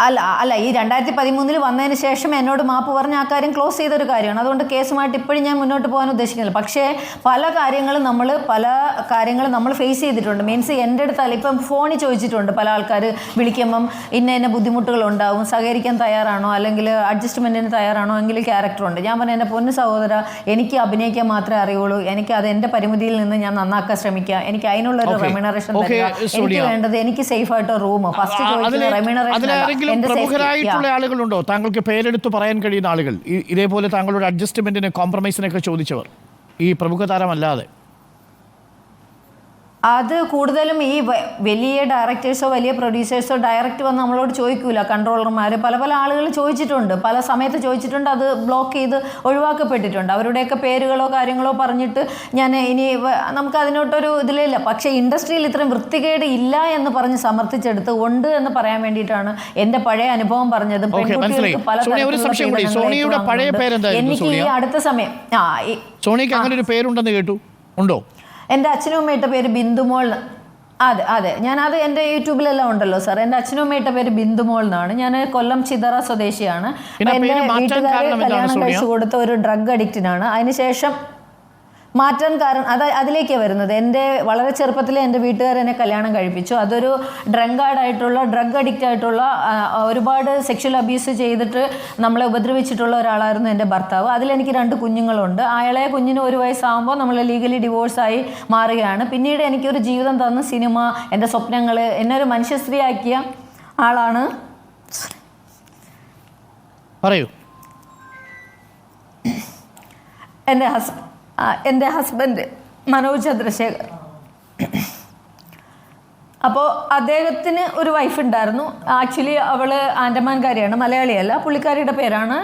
അല്ല ഈ 2013 വന്നതിന് ശേഷം എന്നോട് മാപ്പ് പറഞ്ഞ ആ കാര്യം ക്ലോസ് ചെയ്തൊരു കാര്യമാണ്. അതുകൊണ്ട് കേസുമായിട്ട് ഇപ്പോഴും ഞാൻ മുന്നോട്ട് പോകാൻ ഉദ്ദേശിക്കുന്നില്ല. പക്ഷേ പല കാര്യങ്ങളും നമ്മൾ ഫേസ് ചെയ്തിട്ടുണ്ട്. മീൻസ് എൻ്റെ അടുത്തല്ല, ഇപ്പം ഫോണിൽ ചോദിച്ചിട്ടുണ്ട് പല ആൾക്കാർ വിളിക്കുമ്പം ഇന്ന ബുദ്ധിമുട്ടുകൾ ഉണ്ടാവും, സഹകരിക്കാൻ തയ്യാറാണോ അല്ലെങ്കിൽ അഡ്ജസ്റ്റ്മെൻറ്റിന് തയ്യാറാണോ എങ്കിൽ ക്യാരക്ടറുണ്ട്. ഞാൻ പറഞ്ഞു എൻ്റെ പൊന്നു സഹോദര, എനിക്ക് അഭിനയിക്കാൻ മാത്രമേ അറിയുള്ളൂ, എനിക്ക് അത് എൻ്റെ പരിമിതിയിൽ നിന്ന് ഞാൻ നന്നാക്കാൻ ശ്രമിക്കുക, എനിക്ക് അതിനുള്ളൊരു റെമ്യൂണറേഷൻ തരിക, എനിക്ക് വേണ്ടത് എനിക്ക് സേഫ് ആയിട്ട് റൂം ഫസ്റ്റ് ചോദിക്കുന്ന റെമ്യൂണറേഷൻ. പ്രമുഖരായിട്ടുള്ള ആളുകളുണ്ടോ താങ്കൾക്ക് പേരെടുത്ത് പറയാൻ കഴിയുന്ന ആളുകൾ ഇതേപോലെ താങ്കളുടെ അഡ്ജസ്റ്റ്മെന്റിന് കോംപ്രമൈസിനൊക്കെ ചോദിച്ചവർ ഈ പ്രമുഖ താരമല്ലാതെ? അത് കൂടുതലും ഈ വലിയ ഡയറക്ടേഴ്സോ വലിയ പ്രൊഡ്യൂസേഴ്സോ ഡയറക്റ്റ് വന്ന് നമ്മളോട് ചോദിക്കൂല. കൺട്രോളർമാർ പല ആളുകൾ ചോദിച്ചിട്ടുണ്ട്, പല സമയത്ത് ചോദിച്ചിട്ടുണ്ട്, അത് ബ്ലോക്ക് ചെയ്ത് ഒഴിവാക്കപ്പെട്ടിട്ടുണ്ട്. അവരുടെയൊക്കെ പേരുകളോ കാര്യങ്ങളോ പറഞ്ഞിട്ട് ഞാൻ ഇനി നമുക്ക് അതിനോട്ടൊരു ഇതിലില്ല. പക്ഷേ ഇൻഡസ്ട്രിയിൽ ഇത്രയും വൃത്തികേട് ഇല്ല എന്ന് പറഞ്ഞ് സമർത്ഥിച്ചെടുത്ത് ഉണ്ട് എന്ന് പറയാൻ വേണ്ടിയിട്ടാണ് എൻ്റെ പഴയ അനുഭവം പറഞ്ഞതും. പെൺകുട്ടികൾക്ക് പല എനിക്ക് ഈ അടുത്ത സമയം സോണിക്ക് അങ്ങനെ ഒരു പേരുണ്ടെന്ന് കേട്ടു, ഉണ്ടോ? എൻ്റെ അച്ഛനും അമ്മയുടെ പേര് ബിന്ദുമോൾ. അതെ ഞാനത് എൻ്റെ യൂട്യൂബിലെല്ലാം ഉണ്ടല്ലോ സാർ. എൻ്റെ അച്ഛനും അമ്മയുടെ പേര് ബിന്ദുമോൾ എന്നാണ്. ഞാൻ കൊല്ലം ചിതറ സ്വദേശിയാണ്. എൻ്റെ വീട്ടുകാർ കല്യാണം കഴിച്ചു കൊടുത്ത ഒരു ഡ്രഗ് അഡിക്റ്റിനാണ്. അതിനുശേഷം മാറ്റാൻ കാരണം അതിലേക്കാണ് വരുന്നത്. എൻ്റെ വളരെ ചെറുപ്പത്തിൽ എൻ്റെ വീട്ടുകാർ എന്നെ കല്യാണം കഴിപ്പിച്ചു. അതൊരു ഡ്രഗ് അഡിക്റ്റ് ആയിട്ടുള്ള ഒരുപാട് സെക്ഷൽ അബ്യൂസ് ചെയ്തിട്ട് നമ്മളെ ഉപദ്രവിച്ചിട്ടുള്ള ഒരാളായിരുന്നു എൻ്റെ ഭർത്താവ്. അതിലെനിക്ക് 2 കുഞ്ഞുങ്ങളുണ്ട്. അയാളെ കുഞ്ഞിന് 1 വയസ്സാകുമ്പോൾ നമ്മൾ ലീഗലി ഡിവോഴ്സായി മാറുകയാണ്. പിന്നീട് എനിക്കൊരു ജീവിതം തന്ന സിനിമ, എൻ്റെ സ്വപ്നങ്ങൾ, എന്നെ ഒരു മനുഷ്യ സ്ത്രീയാക്കിയ ആളാണ്. പറയൂ. എൻ്റെ ഹസ്ബൻഡ് മനോജ് ചന്ദ്രശേഖർ. അപ്പോൾ അദ്ദേഹത്തിന് ഒരു വൈഫ് ഉണ്ടായിരുന്നു. ആക്ച്വലി അവൾ ആൻഡമാൻകാരിയാണ്, മലയാളിയല്ല. പുള്ളിക്കാരിയുടെ പേരാണ്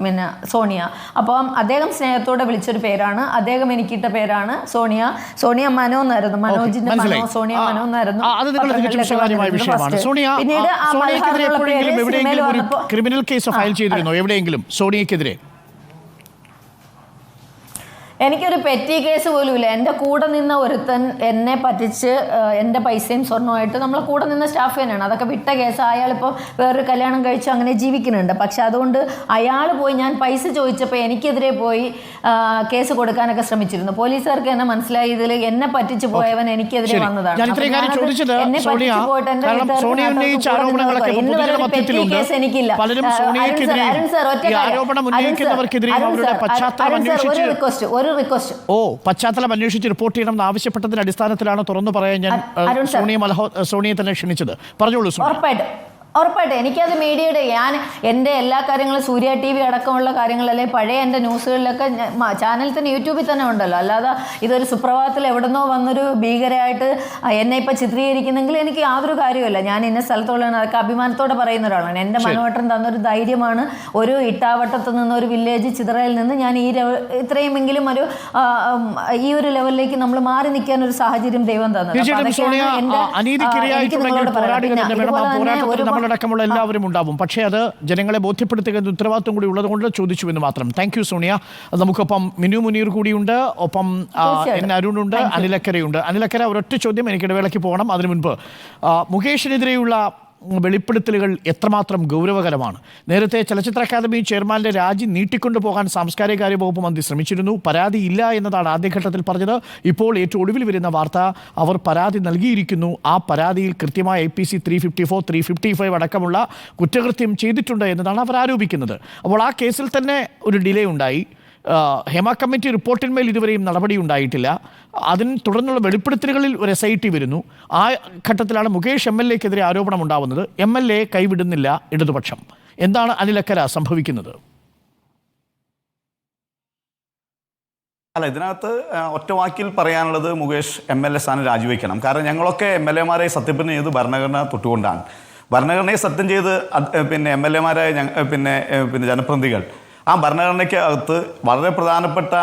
പിന്നെ സോണിയ. അപ്പം അദ്ദേഹം സ്നേഹത്തോടെ വിളിച്ചൊരു പേരാണ്. അദ്ദേഹം എനിക്കിട്ട പേരാണ് സോണിയ മനോ എന്നായിരുന്നു. മനോജിന്റെ മനോ, സോണിയ മനോ എന്നായിരുന്നു. പിന്നീട് ക്രിമിനൽ കേസ് ഫയൽ ചെയ്തിരുന്നോ എവിടെയെങ്കിലും സോണിയക്കെതിരെ? എനിക്കൊരു പെറ്റി കേസ് പോലുമില്ല. എൻ്റെ കൂടെ നിന്ന ഒരുത്തൻ എന്നെ പറ്റിച്ച് എൻ്റെ പൈസയും സ്വർണ്ണമായിട്ട് നമ്മളെ കൂടെ നിന്ന സ്റ്റാഫ് തന്നെയാണ്. അതൊക്കെ വിട്ട കേസ്. അയാളിപ്പോൾ വേറൊരു കല്യാണം കഴിച്ചു അങ്ങനെ ജീവിക്കുന്നുണ്ട്. പക്ഷെ അതുകൊണ്ട് അയാൾ പോയി ഞാൻ പൈസ ചോദിച്ചപ്പോൾ എനിക്കെതിരെ പോയി കേസ് കൊടുക്കാനൊക്കെ ശ്രമിച്ചിരുന്നു. പോലീസുകാർക്ക് എന്നെ മനസ്സിലായി ഇതിൽ എന്നെ പറ്റിച്ച് പോയവൻ എനിക്കെതിരെ വന്നതാണ്. എന്നെ പറ്റിച്ച് പോയിട്ട് എൻ്റെ കേസ് എനിക്കില്ല. അരുൺ സാർ ഒരു റിക്വസ്റ്റ്. പശ്ചാത്തലം അന്വേഷിച്ച് റിപ്പോർട്ട് ചെയ്യണമെന്ന് ആവശ്യപ്പെട്ടതിന്റെ അടിസ്ഥാനത്തിലാണ് തുറന്നു പറയാൻ ഞാൻ സോണിയെ തന്നെ ക്ഷണിച്ചത്. പറഞ്ഞോളൂ. ഉറപ്പായിട്ട് എനിക്കത് മീഡിയയുടെ എൻ്റെ എല്ലാ കാര്യങ്ങളും സൂര്യ TV അടക്കമുള്ള കാര്യങ്ങളല്ലേ പഴയ എൻ്റെ ന്യൂസുകളിലൊക്കെ ചാനൽ തന്നെ യൂട്യൂബിൽ തന്നെ ഉണ്ടല്ലോ. അല്ലാതെ ഇതൊരു സുപ്രഭാതത്തിൽ എവിടുന്നോ വന്നൊരു ഭീകരമായിട്ട് എന്നെ ഇപ്പം ചിത്രീകരിക്കുന്നെങ്കിൽ എനിക്ക് യാതൊരു കാര്യമില്ല. ഞാൻ ഇന്ന സ്ഥലത്തുള്ളതാണ്. അതൊക്കെ അഭിമാനത്തോടെ പറയുന്ന ഒരാളാണ്. എൻ്റെ മനോഹരൻ തന്നൊരു ധൈര്യമാണ്. ഒരു ഇട്ടാവട്ടത്ത് നിന്ന് ഒരു വില്ലേജ് ചിതറയിൽ നിന്ന് ഞാൻ ഇത്രയുമെങ്കിലും ഈ ഒരു ലെവലിലേക്ക് നമ്മൾ മാറി നിൽക്കാൻ ഒരു സാഹചര്യം ദൈവം തന്നത്. അടക്കമുള്ള എല്ലാവരും ഉണ്ടാവും. പക്ഷേ അത് ജനങ്ങളെ ബോധ്യപ്പെടുത്തുക എന്ന ഉത്തരവാദിത്വം കൂടി ഉള്ളതുകൊണ്ട് ചോദിച്ചു എന്ന് മാത്രം. Thank you Sonia. നമുക്കൊപ്പം മിനു മുനീർ കൂടിയുണ്ട്, ഒപ്പം അരുണുണ്ട്, അനിലക്കരയുണ്ട്. അനിലക്കര, ഒരൊറ്റ ചോദ്യം, എനിക്കിടവേളയ്ക്ക് പോകണം. അതിനു മുൻപ് മുകേഷിനെതിരെയുള്ള വെളിപ്പെടുത്തലുകൾ എത്രമാത്രം ഗൗരവകരമാണ്? നേരത്തെ ചലച്ചിത്ര അക്കാദമി ചെയർമാന്റെ രാജി നീട്ടിക്കൊണ്ടുപോകാൻ സാംസ്കാരിക കാര്യ വകുപ്പ് മന്ത്രി ശ്രമിച്ചിരുന്നു. പരാതിയില്ല എന്നതാണ് ആദ്യഘട്ടത്തിൽ പറഞ്ഞത്. ഇപ്പോൾ ഏറ്റവും ഒടുവിൽ വരുന്ന വാർത്ത, അവർ പരാതി നൽകിയിരിക്കുന്നു. ആ പരാതിയിൽ കൃത്യമായ IPC 354, 355 അടക്കമുള്ള കുറ്റകൃത്യം ചെയ്തിട്ടുണ്ട് എന്നതാണ് അവർ ആരോപിക്കുന്നത്. അപ്പോൾ ആ കേസിൽ തന്നെ ഒരു ഡിലേ ഉണ്ടായി. ഹേമ കമ്മിറ്റി റിപ്പോർട്ടിന്മേൽ ഇതുവരെയും നടപടി ഉണ്ടായിട്ടില്ല. അതിന് തുടർന്നുള്ള വെളിപ്പെടുത്തലുകളിൽ ഒരു SIT വരുന്നു. ആ ഘട്ടത്തിലാണ് മുകേഷ് MLA-ക്കെതിരെ ആരോപണം ഉണ്ടാവുന്നത്. MLA കൈവിടുന്നില്ല ഇടതുപക്ഷം. എന്താണ് അനിലക്കര സംഭവിക്കുന്നത്? അല്ല, ഇതിനകത്ത് ഒറ്റ വാക്കിൽ പറയാനുള്ളത് മുകേഷ് MLA സ്ഥാനം രാജിവെക്കണം. കാരണം ഞങ്ങളൊക്കെ MLA-മാരെ സത്യപ്രതിജ്ഞ ചെയ്ത് ഭരണഘടന തൊട്ടുകൊണ്ടാണ്. ഭരണഘടനയെ സത്യം ചെയ്ത് പിന്നെ MLA-മാരായ പിന്നെ ജനപ്രതിനിധികൾ ആ ഭരണഘടനയ്ക്ക് അകത്ത് വളരെ പ്രധാനപ്പെട്ട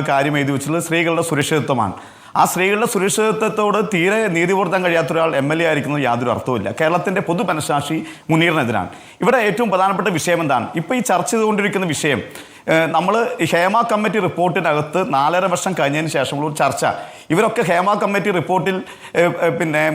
കാര്യം എഴുതി വെച്ചുള്ളത് സ്ത്രീകളുടെ സുരക്ഷിതത്വമാണ്. ആ സ്ത്രീകളുടെ സുരക്ഷിതത്വത്തോട് തീരെ നീതി പുലർത്താൻ കഴിയാത്ത ഒരാൾ MLA ആയിരിക്കുന്നത് യാതൊരു അർത്ഥവുമില്ല. കേരളത്തിൻ്റെ പൊതു മനഃസാക്ഷി മുനീറിനെതിരാണ്. ഇവിടെ ഏറ്റവും പ്രധാനപ്പെട്ട വിഷയം എന്താണ്? ഇപ്പോൾ ഈ ചർച്ച ചെയ്തുകൊണ്ടിരിക്കുന്ന വിഷയം നമ്മൾ ഹേമ കമ്മിറ്റി റിപ്പോർട്ടിനകത്ത് 4.5 വർഷം കഴിഞ്ഞതിന് ശേഷമുള്ള ഒരു ചർച്ച. ഇവരൊക്കെ ഹേമ കമ്മിറ്റി റിപ്പോർട്ടിൽ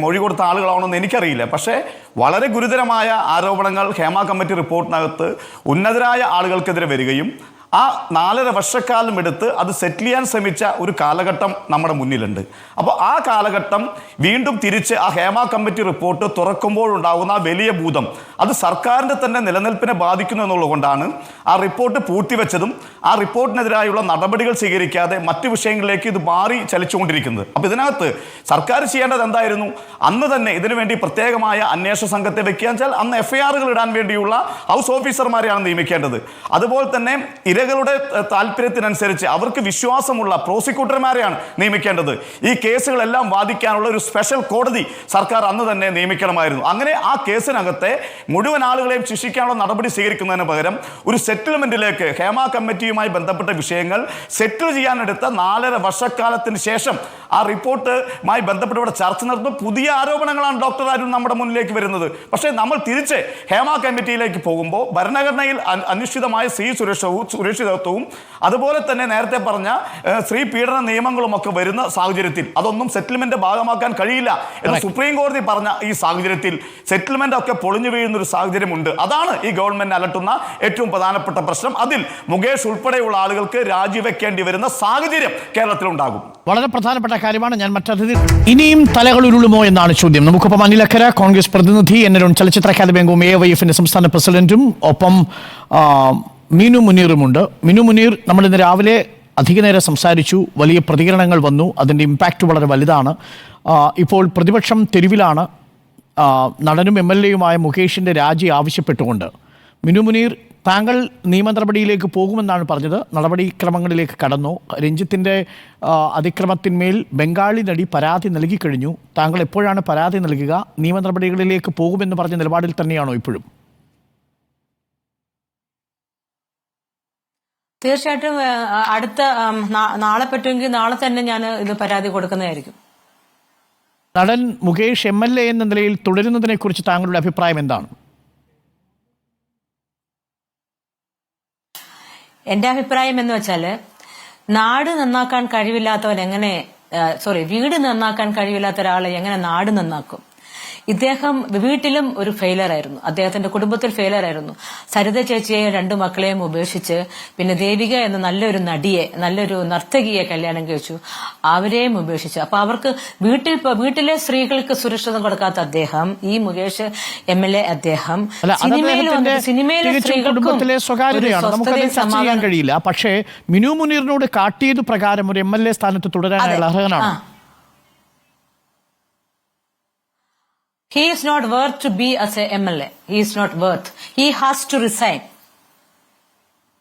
മൊഴി കൊടുത്ത ആളുകളാണെന്ന് എനിക്കറിയില്ല. പക്ഷേ വളരെ ഗുരുതരമായ ആരോപണങ്ങൾ ഹേമ കമ്മിറ്റി റിപ്പോർട്ടിനകത്ത് ഉന്നതരായ ആളുകൾക്കെതിരെ വരികയും ആ 4.5 വർഷക്കാലം എടുത്ത് അത് സെറ്റിൽ ചെയ്യാൻ ശ്രമിച്ച ഒരു കാലഘട്ടം നമ്മുടെ മുന്നിലുണ്ട്. അപ്പോൾ ആ കാലഘട്ടം വീണ്ടും തിരിച്ച് ആ ഹേമ കമ്മിറ്റി റിപ്പോർട്ട് തുറക്കുമ്പോഴുണ്ടാകുന്ന ആ വലിയ ഭൂതം അത് സർക്കാരിൻ്റെ തന്നെ നിലനിൽപ്പിനെ ബാധിക്കുന്നു എന്നുള്ളതുകൊണ്ടാണ് ആ റിപ്പോർട്ട് പൂഴ്ത്തിവെച്ചതും ആ റിപ്പോർട്ടിനെതിരായുള്ള നടപടികൾ സ്വീകരിക്കാതെ മറ്റു വിഷയങ്ങളിലേക്ക് ഇത് മാറി ചലിച്ചുകൊണ്ടിരിക്കുന്നത്. അപ്പോൾ ഇതിനകത്ത് സർക്കാർ ചെയ്യേണ്ടത് എന്തായിരുന്നു? അന്ന് തന്നെ ഇതിനുവേണ്ടി പ്രത്യേകമായ അന്വേഷണ സംഘത്തെ വെക്കുക വെച്ചാൽ അന്ന് FIRകൾ ഇടാൻ വേണ്ടിയുള്ള ഹൗസ് ഓഫീസർമാരെയാണ് നിയമിക്കേണ്ടത്. അതുപോലെ തന്നെ ഇരകളുടെ താല്പര്യത്തിനനുസരിച്ച് അവർക്ക് വിശ്വാസമുള്ള പ്രോസിക്യൂട്ടർമാരെയാണ് നിയമിക്കേണ്ടത്. ഈ കേസുകളെല്ലാം വാദിക്കാനുള്ള ഒരു സ്പെഷ്യൽ കോടതി സർക്കാർ അന്ന് തന്നെ നിയമിക്കണമായിരുന്നു. അങ്ങനെ ആ കേസിനകത്തെ മുഴുവൻ ആളുകളെയും ശിക്ഷിക്കാനുള്ള നടപടി സ്വീകരിക്കുന്നതിന് പകരം ഒരു സെറ്റിൽമെന്റിലേക്ക് ഹേമ കമ്മിറ്റിയുമായി ബന്ധപ്പെട്ട വിഷയങ്ങൾ സെറ്റിൽ ചെയ്യാനെടുത്ത 4.5 വർഷക്കാലത്തിന് ശേഷം ആ റിപ്പോർട്ടുമായി ബന്ധപ്പെട്ട് ഇവിടെ ചർച്ച നടത്തുമ്പോൾ പുതിയ ആരോപണങ്ങളാണ് ഡോക്ടർ അരുൺ നമ്മുടെ മുന്നിലേക്ക് വരുന്നത്. പക്ഷേ നമ്മൾ തിരിച്ച് ഹേമ കമ്മിറ്റിയിലേക്ക് പോകുമ്പോൾ ഭരണഘടനയിൽ അനിശ്ചിതമായ സുരക്ഷിതത്വവും അതുപോലെ തന്നെ നേരത്തെ പറഞ്ഞ സ്ത്രീ പീഡന നിയമങ്ങളും ഒക്കെ വരുന്ന സാഹചര്യത്തിൽ അതൊന്നും സെറ്റിൽമെന്റ് ഭാഗമാക്കാൻ കഴിയില്ല എന്ന് സുപ്രീം കോടതി പറഞ്ഞ ഈ സാഹചര്യത്തിൽ സെറ്റിൽമെന്റ് ഒക്കെ പൊളിഞ്ഞു വീഴുന്ന ഒരു സാഹചര്യമുണ്ട്. അതാണ് ഈ ഗവൺമെന്റ് അലട്ടുന്ന ഏറ്റവും പ്രധാനപ്പെട്ട പ്രശ്നം. അതിൽ മുകേഷ് ഉൾപ്പെടെയുള്ള ആളുകൾക്ക് രാജിവെക്കേണ്ടി വരുന്ന സാഹചര്യം കേരളത്തിലുണ്ടാകും. വളരെ പ്രധാനപ്പെട്ട കാര്യമാണ്. ഞാൻ മറ്റതിഥി ഇനിയും തലകൾ ഉരുളുമോ എന്നാണ് ചോദ്യം. നമുക്കൊപ്പം അനിലക്കര, കോൺഗ്രസ് പ്രതിനിധി, എന്നൊരു ചലച്ചിത്ര അക്കാദമി അംഗവും AYFന്റെ സംസ്ഥാന പ്രസിഡന്റും, ഒപ്പം മീനു മുനീറുമുണ്ട്. മീനു മുനീർ, നമ്മൾ ഇന്ന് രാവിലെ അധിക നേരം സംസാരിച്ചു, വലിയ പ്രതികരണങ്ങൾ വന്നു, അതിൻ്റെ ഇമ്പാക്റ്റ് വളരെ വലുതാണ്. ഇപ്പോൾ പ്രതിപക്ഷം തെരുവിലാണ്, നടനും MLAയുമായ മുകേഷിൻ്റെ രാജി ആവശ്യപ്പെട്ടുകൊണ്ട്. മീനു മുനീർ, താങ്കൾ നിയമ നടപടിയിലേക്ക് പോകുമെന്നാണ് പറഞ്ഞത്. നടപടിക്രമങ്ങളിലേക്ക് കടന്നു. രഞ്ജിത്തിൻ്റെ അതിക്രമത്തിന്മേൽ ബംഗാളി നടി പരാതി നൽകിക്കഴിഞ്ഞു. താങ്കൾ എപ്പോഴാണ് പരാതി നൽകുക? നിയമ നടപടികളിലേക്ക് പോകുമെന്ന് പറഞ്ഞ നിലപാടിൽ തന്നെയാണോ ഇപ്പോഴും? തീർച്ചയായിട്ടും അടുത്ത നാളെ പറ്റുമെങ്കിൽ നാളെ തന്നെ ഞാൻ ഇത് പരാതി കൊടുക്കുന്നതായിരിക്കും. നടൻ മുകേഷ് MLA എന്ന നിലയിൽ തുടരുന്നതിനെ കുറിച്ച് താങ്കളുടെ അഭിപ്രായം എന്താണ്? എൻ്റെ അഭിപ്രായം എന്ന് വെച്ചാൽ, നാട് നന്നാക്കാൻ കഴിവില്ലാത്തവൻ എങ്ങനെ വീട് നന്നാക്കാൻ കഴിവില്ലാത്ത ഒരാളെ എങ്ങനെ നാട് നന്നാക്കും? ഇദ്ദേഹം വീട്ടിലും ഒരു ഫെയിലർ ആയിരുന്നു, അദ്ദേഹത്തിന്റെ കുടുംബത്തിൽ ഫെയിലർ ആയിരുന്നു. സരിത ചേച്ചിയെയും 2 മക്കളെയും ഉപേക്ഷിച്ച് പിന്നെ ദേവിക എന്ന നല്ലൊരു നർത്തകിയെ കല്യാണം കഴിച്ചു, അവരെയും ഉപേക്ഷിച്ചു. അപ്പൊ അവർക്ക് വീട്ടിലെ സ്ത്രീകൾക്ക് സുരക്ഷിതം കൊടുക്കാത്ത അദ്ദേഹം, ഈ മുകേഷ് MLA അദ്ദേഹം സിനിമയിലെ കുടുംബത്തിലെ സ്വകാര്യതയാണ്, നമുക്കത് ചർച്ച ചെയ്യാൻ കഴിയില്ല. പക്ഷേ മിനു മുനീറിനോട് കാട്ടിയത് പ്രകാരം ഒരു MLA സ്ഥാനത്ത് തുടരാനുള്ള അർഹനാണ്. He is not worth to be as a MLA. He is not worth. He has to resign.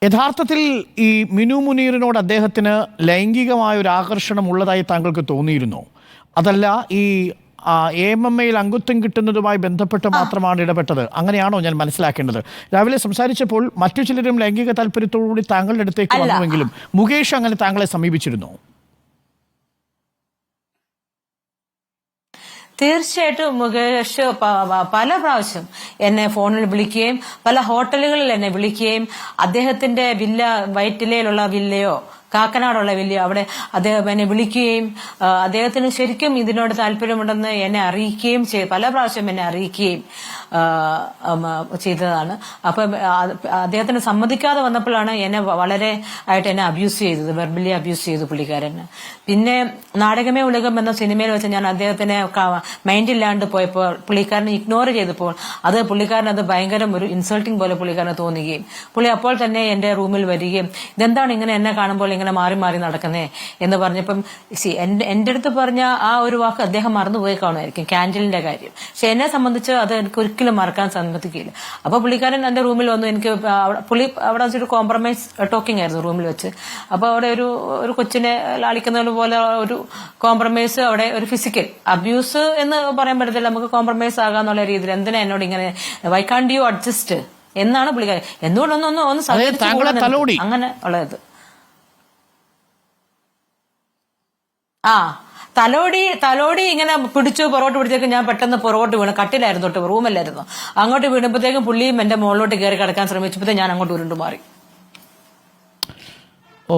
യഥാർത്ഥത്തിൽ ഈ മിനു മുനീറിനോട് അദ്ദേഹത്തിന് ലൈംഗികമായ ഒരു ആകർഷണം ഉള്ളതായി താങ്കൾക്ക് തോന്നിയിരുന്നോ? അതല്ല ഈ AMMയിൽ അംഗത്വം കിട്ടുന്നതുമായി ബന്ധപ്പെട്ട് മാത്രമാണ് ഇടപെട്ടത്? അങ്ങനെയാണോ ഞാൻ മനസ്സിലാക്കേണ്ടത്? രാവിലെ സംസാരിച്ചപ്പോൾ മറ്റു ചിലരും ലൈംഗിക താല്പര്യത്തോടുകൂടി താങ്കളുടെ അടുത്തേക്ക് വന്നുവെങ്കിലും മുകേഷ് അങ്ങനെ താങ്കളെ സമീപിച്ചിരുന്നോ? തീർച്ചയായിട്ടും മുകേഷ് പല പ്രാവശ്യം എന്നെ ഫോണിൽ വിളിക്കുകയും പല ഹോട്ടലുകളിൽ എന്നെ വിളിക്കുകയും അദ്ദേഹത്തിന്റെ വില്ല, വൈറ്റിലയിലുള്ള വില്ലയോ കാക്കനാടുള്ള വില്ലയോ അവിടെ അദ്ദേഹം എന്നെ വിളിക്കുകയും അദ്ദേഹത്തിന് ശരിക്കും ഇതിനോട് താല്പര്യമുണ്ടെന്ന് എന്നെ അറിയിക്കുകയും പല പ്രാവശ്യം എന്നെ അറിയിക്കുകയും ചെയ്തതാണ്. അപ്പം അദ്ദേഹത്തിന് സമ്മതിക്കാതെ വന്നപ്പോഴാണ് എന്നെ വളരെ ആയിട്ട് എന്നെ അബ്യൂസ് ചെയ്തത്, വെർബലി അബ്യൂസ് ചെയ്തു പുള്ളിക്കാരന്. പിന്നെ നാടകമേ ഉലകം എന്ന സിനിമയിൽ വെച്ച് ഞാൻ അദ്ദേഹത്തിനെ മൈൻഡില്ലാണ്ട് പോയപ്പോൾ പുള്ളിക്കാരനെ ഇഗ്നോർ ചെയ്തപ്പോൾ പുള്ളിക്കാരൻ അത് ഭയങ്കര ഒരു ഇൻസൾട്ടിങ് പോലെ പുള്ളിക്കാരനെ തോന്നുകയും പുള്ളി അപ്പോൾ തന്നെ എന്റെ റൂമിൽ വരികയും ഇതെന്താണ് ഇങ്ങനെ എന്നെ കാണുമ്പോൾ ഇങ്ങനെ മാറി മാറി നടക്കുന്നേ എന്ന് പറഞ്ഞപ്പം എന്റെ അടുത്ത് പറഞ്ഞ ആ ഒരു വാക്ക് അദ്ദേഹം മറന്നുപോയി കാണുമായിരിക്കും, ക്യാൻഡിലിന്റെ കാര്യം. പക്ഷെ എന്നെ സംബന്ധിച്ച് അത് എനിക്ക് ഒരിക്കലും മറക്കാൻ സമ്മതിക്കില്ല. അപ്പൊ പുള്ളിക്കാരൻ എന്റെ റൂമിൽ വന്നു. എനിക്ക് പുള്ളി അവിടെ വെച്ചൊരു കോംപ്രമൈസ് ടോക്കിംഗ് ആയിരുന്നു റൂമിൽ വെച്ച്. അപ്പൊ അവിടെ ഒരു കൊച്ചിനെ ലാളിക്കുന്ന പോലെ ഒരു കോംപ്രമൈസ്, അവിടെ ഒരു ഫിസിക്കൽ അബ്യൂസ് എന്ന് പറയാൻ പറ്റത്തില്ല, നമുക്ക് കോംപ്രമൈസ് ആകാന്നുള്ള രീതിയിൽ എന്തിനാ എന്നോട് ഇങ്ങനെ വൈ കാണ്ട് യു അഡ്ജസ്റ്റ് എന്നാണ് പുള്ളിക്കാരൻ എന്തുകൊണ്ടൊന്നും അങ്ങനെ ഉള്ളത്. തലോടി ഇങ്ങനെ പിടിച്ചു പുറകോട്ട് പിടിച്ചേക്കും. ഞാൻ പെട്ടെന്ന് പുറകോട്ട് വീണു. കട്ടിലായിരുന്നു തൊട്ട്, റൂമല്ലായിരുന്നു. അങ്ങോട്ട് വീണപ്പോഴത്തേക്കും പുള്ളിയും എന്റെ മുകളിലോട്ട് കയറി കിടക്കാൻ ശ്രമിച്ചപ്പോഴത്തേക്കും ഞാൻ അങ്ങോട്ട് ഉരുണ്ടു മാറി.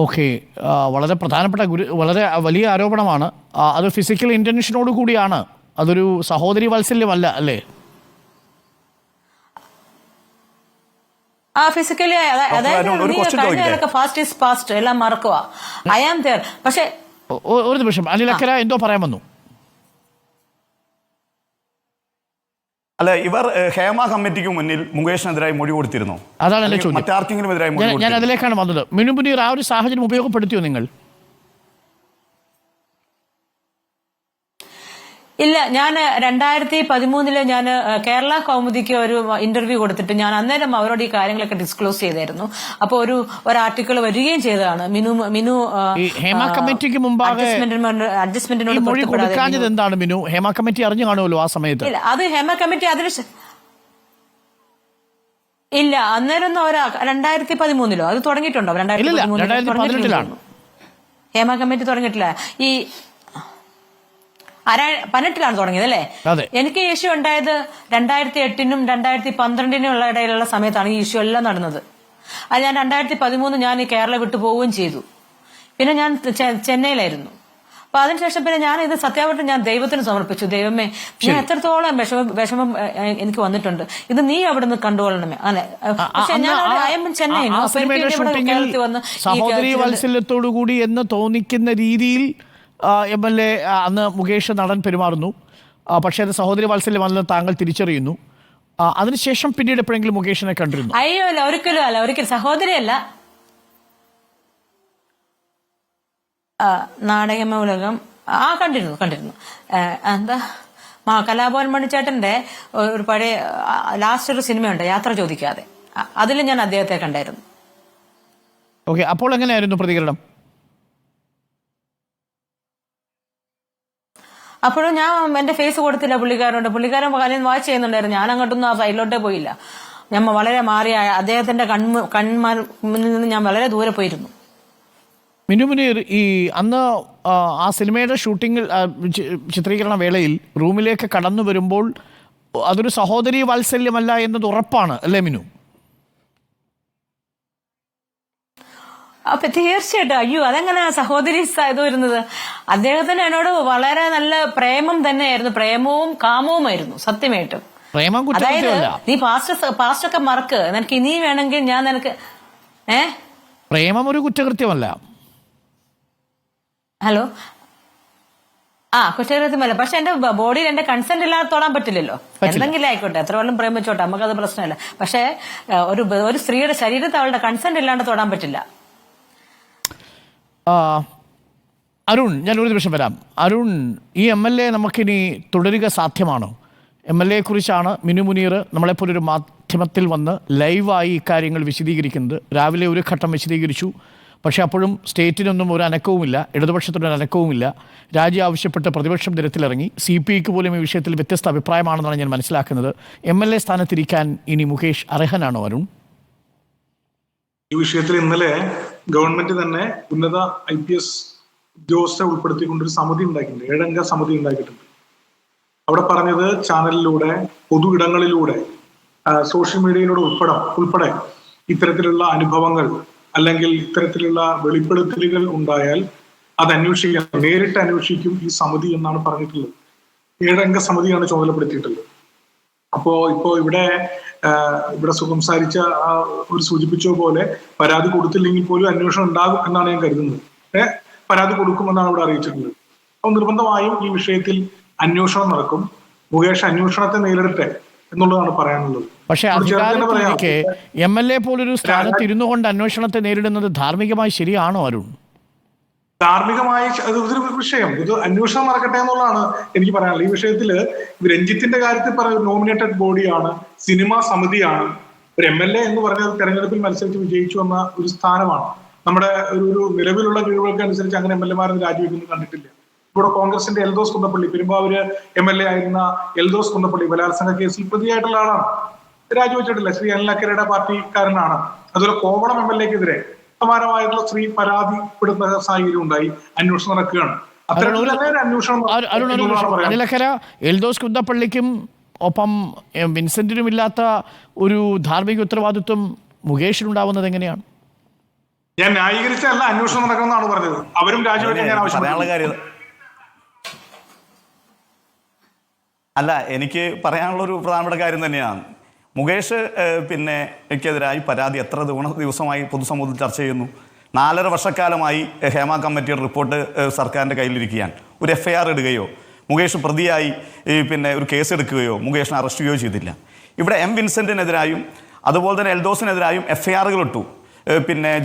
ഓക്കെ, വളരെ പ്രധാനപ്പെട്ട വളരെ വലിയ ആരോപണമാണ്. അത് ഫിസിക്കൽ ഇന്റൻഷനോട് കൂടിയാണ്, അതൊരു സഹോദരി വാത്സല്യമല്ല അല്ലേ? ഫിസിക്കലി അതായത് ഫാസ്റ്റ് ഈസ് ഫാസ്റ്റ്, എല്ലാം മറക്കുക. I am there. പക്ഷെ ഒരു നിമിഷം, അനിലക്കര എന്തോ പറയാൻ വന്നു. അല്ല, ഇവർ ഹേമ കമ്മിറ്റിക്ക് മുന്നിൽ മുകേഷിനെതിരായി മൊഴി കൊടുത്തിരുന്നു. അതാണ് എന്റെ ചോദ്യം. മറ്റാർക്കെങ്കിലും എതിരായി മൊഴി ഞാൻ അതിലേക്കാണ് വന്നത്. മിനു മുനീർ ആ ഒരു സാഹചര്യം ഉപയോഗപ്പെടുത്തിയോ നിങ്ങൾ? ഇല്ല, ഞാൻ 2013 ഞാൻ കേരള കൗമുദിക്ക് ഒരു ഇന്റർവ്യൂ കൊടുത്തിട്ട് ഞാൻ അന്നേരം അവരോട് ഈ കാര്യങ്ങളൊക്കെ ഡിസ്ക്ലോസ് ചെയ്തായിരുന്നു. അപ്പോൾ ഒരു ആർട്ടിക്കിൾ വരികയും ചെയ്തതാണ്. മിനു ഹേമ കമ്മിറ്റിക്ക് മുമ്പാകെ അഡ്ജസ്റ്റ്മെന്റിനോട് മൊഴി കൊടുക്കാഞ്ഞത് എന്താണ് മിനു? ഹേമ കമ്മിറ്റി അറിഞ്ഞു കാണുമല്ലോ ആ സമയത്ത്. ഇല്ല, അത് ഹേമ കമ്മിറ്റി അതിന് ഇല്ല, അന്നേരം 2013 അത് തുടങ്ങിയിട്ടുണ്ടോ? 2018 ഹേമ കമ്മിറ്റി തുടങ്ങിയിട്ടില്ല. ഈ 18 തുടങ്ങിയത് അല്ലേ? എനിക്ക് ഈ ഇഷ്യൂ ഉണ്ടായത് 2008 2012 ഇടയിലുള്ള സമയത്താണ് ഈ ഇഷ്യൂ എല്ലാം നടന്നത്. അത് ഞാൻ 2013 ഞാൻ ഈ കേരളം വിട്ടു പോവുകയും ചെയ്തു. പിന്നെ ഞാൻ ചെന്നൈയിലായിരുന്നു. അപ്പൊ അതിനുശേഷം പിന്നെ ഞാൻ ഇത് സത്യമായിട്ട് ഞാൻ ദൈവത്തിന് സമർപ്പിച്ചു. ദൈവമേ, ഞാൻ എത്രത്തോളം വിഷമം എനിക്ക് വന്നിട്ടുണ്ട്, ഇത് നീ അവിടെ നിന്ന് കണ്ടുകൊള്ളണമേ. അല്ലെ, പക്ഷെ ഞാൻ ചെന്നൈ കേരളത്തിൽ വന്ന് സഹോദരി വാത്സല്യത്തോടു കൂടി എന്ന് തോന്നിക്കുന്ന രീതിയിൽ MLA അന്ന് മുകേഷ് നടൻ പെരുമാറുന്നു. പക്ഷേ അത് സഹോദരി വാത്സല്യമല്ലെന്ന് താങ്കൾ തിരിച്ചറിയുന്നു. അതിനുശേഷം പിന്നീട് എപ്പോഴെങ്കിലും മുകേഷിനെ കണ്ടിരുന്നു? അയ്യോ അല്ല, ഒരിക്കലും സഹോദരിയല്ല. നാടകമൂലകം കണ്ടിരുന്നു. എന്താ കലാഭവൻ മണിച്ചേട്ടന്റെ ഒരു പഴയ ലാസ്റ്റ് ഒരു സിനിമയുണ്ട്, യാത്ര ചോദിക്കാതെ, അതിൽ ഞാൻ അദ്ദേഹത്തെ കണ്ടായിരുന്നു. ഓക്കെ, അപ്പോൾ എങ്ങനെയായിരുന്നു പ്രതികരണം? അപ്പോഴും ഞാൻ എന്റെ ഫേസ് കൊടുത്തില്ല പുള്ളിക്കാരനോട്. പുള്ളിക്കാരൻ കാര്യം വാച്ച് ചെയ്യുന്നുണ്ടായിരുന്നു. ഞാൻ അങ്ങോട്ടൊന്നും ആ സൈഡിലോട്ടേ പോയില്ല. ഞാൻ വളരെ മാറിയ അദ്ദേഹത്തിന്റെ കൺമുന്നിൽ നിന്ന് ഞാൻ വളരെ ദൂരെ പോയിരുന്നു. മിനു മുനീർ, ഈ അന്ന് ആ സിനിമയുടെ ഷൂട്ടിംഗിൽ ചിത്രീകരണ വേളയിൽ റൂമിലേക്ക് കടന്നു വരുമ്പോൾ അതൊരു സഹോദരി വാത്സല്യമല്ല എന്നത് ഉറപ്പാണ് അല്ലേ മിനു? അപ്പൊ തീർച്ചയായിട്ടും. അയ്യോ, അതെങ്ങനെ സഹോദരി ഇത് വരുന്നത്? അദ്ദേഹത്തിന് എന്നോട് വളരെ നല്ല പ്രേമം തന്നെയായിരുന്നു. പ്രേമവും കാമവുമായിരുന്നു സത്യമായിട്ടും. അതായത് നീ പാസ്റ്റൊക്കെ മറക്ക്, നിനക്ക് ഇനി വേണമെങ്കിൽ ഞാൻ നിനക്ക് പ്രേമം ഒരു കുറ്റകൃത്യമല്ല. ഹലോ, കുറ്റകൃത്യമല്ല. പക്ഷെ എന്റെ ബോഡിയിൽ എന്റെ കൺസെന്റ് ഇല്ലാതെ തൊടാൻ പറ്റില്ലല്ലോ. എന്തെങ്കിലും ആയിക്കോട്ടെ, എത്ര വെള്ളം പ്രേമിച്ചോട്ടെ, നമുക്കത് പ്രശ്നമല്ല. പക്ഷെ ഒരു സ്ത്രീയുടെ ശരീരത്തിൽ അവളുടെ കൺസെന്റ് ഇല്ലാണ്ട് തൊടാൻ പറ്റില്ല. അരുൺ, ഞാൻ ഒരു നിമിഷം വരാം. അരുൺ, ഈ MLA നമുക്കിനി തുടരുക സാധ്യമാണോ? MLA കുറിച്ചാണ് മിനു മുനീർ നമ്മളെപ്പോലൊരു മാധ്യമത്തിൽ വന്ന് ലൈവായി ഇക്കാര്യങ്ങൾ വിശദീകരിക്കുന്നത്. രാവിലെ ഒരു ഘട്ടം വിശദീകരിച്ചു, പക്ഷേ അപ്പോഴും സ്റ്റേറ്റിനൊന്നും ഒരു അനക്കവുമില്ല, ഇടതുപക്ഷത്തിനൊരു അനക്കവുമില്ല. രാജി ആവശ്യപ്പെട്ട് പ്രതിപക്ഷം നിരത്തിലിറങ്ങി. CPIക്ക് പോലും ഈ വിഷയത്തിൽ വ്യത്യസ്ത അഭിപ്രായമാണെന്നാണ് ഞാൻ മനസ്സിലാക്കുന്നത്. MLA സ്ഥാനത്തിരിക്കാൻ ഇനി മുകേഷ് അർഹനാണോ അരുൺ? ഈ വിഷയത്തിൽ ഇന്നലെ ഗവൺമെന്റ് തന്നെ ഉന്നത IPS ഉദ്യോഗസ്ഥരെ ഉൾപ്പെടുത്തിക്കൊണ്ടൊരു സമിതി ഉണ്ടാക്കിയിട്ടുണ്ട്. 7 അംഗ സമിതി ഉണ്ടാക്കിയിട്ടുണ്ട്. അവിടെ പറഞ്ഞത് ചാനലിലൂടെ, പൊതു ഇടങ്ങളിലൂടെ, സോഷ്യൽ മീഡിയയിലൂടെ ഉൾപ്പെടെ ഇത്തരത്തിലുള്ള അനുഭവങ്ങൾ അല്ലെങ്കിൽ ഇത്തരത്തിലുള്ള വെളിപ്പെടുത്തലുകൾ ഉണ്ടായാൽ അത് അന്വേഷിക്കാൻ, നേരിട്ട് അന്വേഷിക്കും ഈ സമിതി എന്നാണ് പറഞ്ഞിട്ടുള്ളത്. 7 അംഗ സമിതിയാണ് ചുമതലപ്പെടുത്തിയിട്ടുള്ളത്. ഇപ്പോ ഇവിടെ സംസാരിച്ച ഒരു സൂചിപ്പിച്ച പോലെ പരാതി കൊടുത്തില്ലെങ്കിൽ പോലും അന്വേഷണം ഉണ്ടാകും എന്നാണ് ഞാൻ കരുതുന്നത്. പരാതി കൊടുക്കുമെന്നാണ് ഇവിടെ അറിയിച്ചിട്ടുള്ളത്. അപ്പോൾ നിർബന്ധമായും ഈ വിഷയത്തിൽ അന്വേഷണം നടക്കും. മുകേഷ് അന്വേഷണത്തെ നേരിടട്ടെ എന്നുള്ളതാണ് പറയാനുള്ളത്. പക്ഷേ അധികാരത്തിലേക്ക് MLA പോലൊരു സ്ഥാനത്ത് ഇരുന്നു കൊണ്ട് അന്വേഷണത്തെ നേരിടുന്നത് ധാർമ്മികമായി ശരിയാണോ അരുൺ? ധാർമ്മികമായി ഇതൊരു വിഷയം, ഇത് അന്വേഷണം നടക്കട്ടെ എന്നുള്ളതാണ് എനിക്ക് പറയാനുള്ളത്. ഈ വിഷയത്തിൽ രഞ്ജിത്തിന്റെ കാര്യത്തിൽ പറയുന്നത് നോമിനേറ്റഡ് ബോഡിയാണ്, സിനിമാ സമിതിയാണ്. ഒരു MLA എന്ന് പറഞ്ഞത് തെരഞ്ഞെടുപ്പിൽ മത്സരിച്ച് വിജയിച്ചു വന്ന ഒരു സ്ഥാനമാണ്. നമ്മുടെ ഒരു നിലവിലുള്ള കഴിവുകൾക്ക് അനുസരിച്ച് അങ്ങനെ MLA-മാരെ രാജിവെക്കുന്നത് കണ്ടിട്ടില്ല. ഇവിടെ കോൺഗ്രസിന്റെ എൽദോസ് കുന്നപ്പള്ളി, പെരുമ്പാവൂര് MLA ആയിരുന്ന എൽദോസ് കുന്നപ്പള്ളി ബലാത്സംഗ കേസിൽ പ്രതിയായിട്ടുള്ള ആളാണ്, രാജിവെച്ചിട്ടില്ല. ശ്രീ അനിലക്കരയുടെ പാർട്ടിക്കാരനാണ്. അതുപോലെ കോവളം MLA-ക്കെതിരെ സമാനമായിട്ടുള്ള സ്ത്രീ പരാതിപ്പെടുന്ന സാഹചര്യം ഉണ്ടായി. അന്വേഷണം നടക്കുകയാണ്. അത്തരത്തിൽ തന്നെ ഒരു അന്വേഷണം എന്നുള്ളതാണ് പറയാൻ. അനിലക്കര എൽദോസ് കുന്നപ്പള്ളിക്കും ഒപ്പം വിൻസെന്റിനും ഇല്ലാത്ത ഒരു ധാർമ്മിക ഉത്തരവാദിത്വം മുകേഷിനുണ്ടാവുന്നത് എങ്ങനെയാണ്? ഞാൻ ന്യായീകരിച്ചല്ല, അന്വേഷണം നടക്കണമെന്നാണ് പറഞ്ഞത്. അവരും രാജിവെക്കാൻ ഞാൻ ആവശ്യപ്പെടുന്നു. അല്ല, എനിക്ക് പറയാനുള്ളൊരു പ്രധാനപ്പെട്ട കാര്യം തന്നെയാണ്. മുകേഷ് എനിക്കെതിരായി പരാതി എത്ര ദിവസമായി പൊതുസമൂഹത്തിൽ ചർച്ച ചെയ്യുന്നു. 4.5 വർഷക്കാലമായി ഹേമ കമ്മിറ്റിയുടെ റിപ്പോർട്ട് സർക്കാരിൻ്റെ കയ്യിലിരിക്കുകയാണ്. ഒരു FIR ഇടുകയോ മുകേഷ് പ്രതിയായി ഒരു കേസ് എടുക്കുകയോ മുകേഷിനെ അറസ്റ്റ് ചെയ്യുകയോ ചെയ്തില്ല. ഇവിടെ വിൻസെന്റിനെതിരായും അതുപോലെ തന്നെ എൽദോസിനെതിരായും FIRകൾ ഇട്ടു,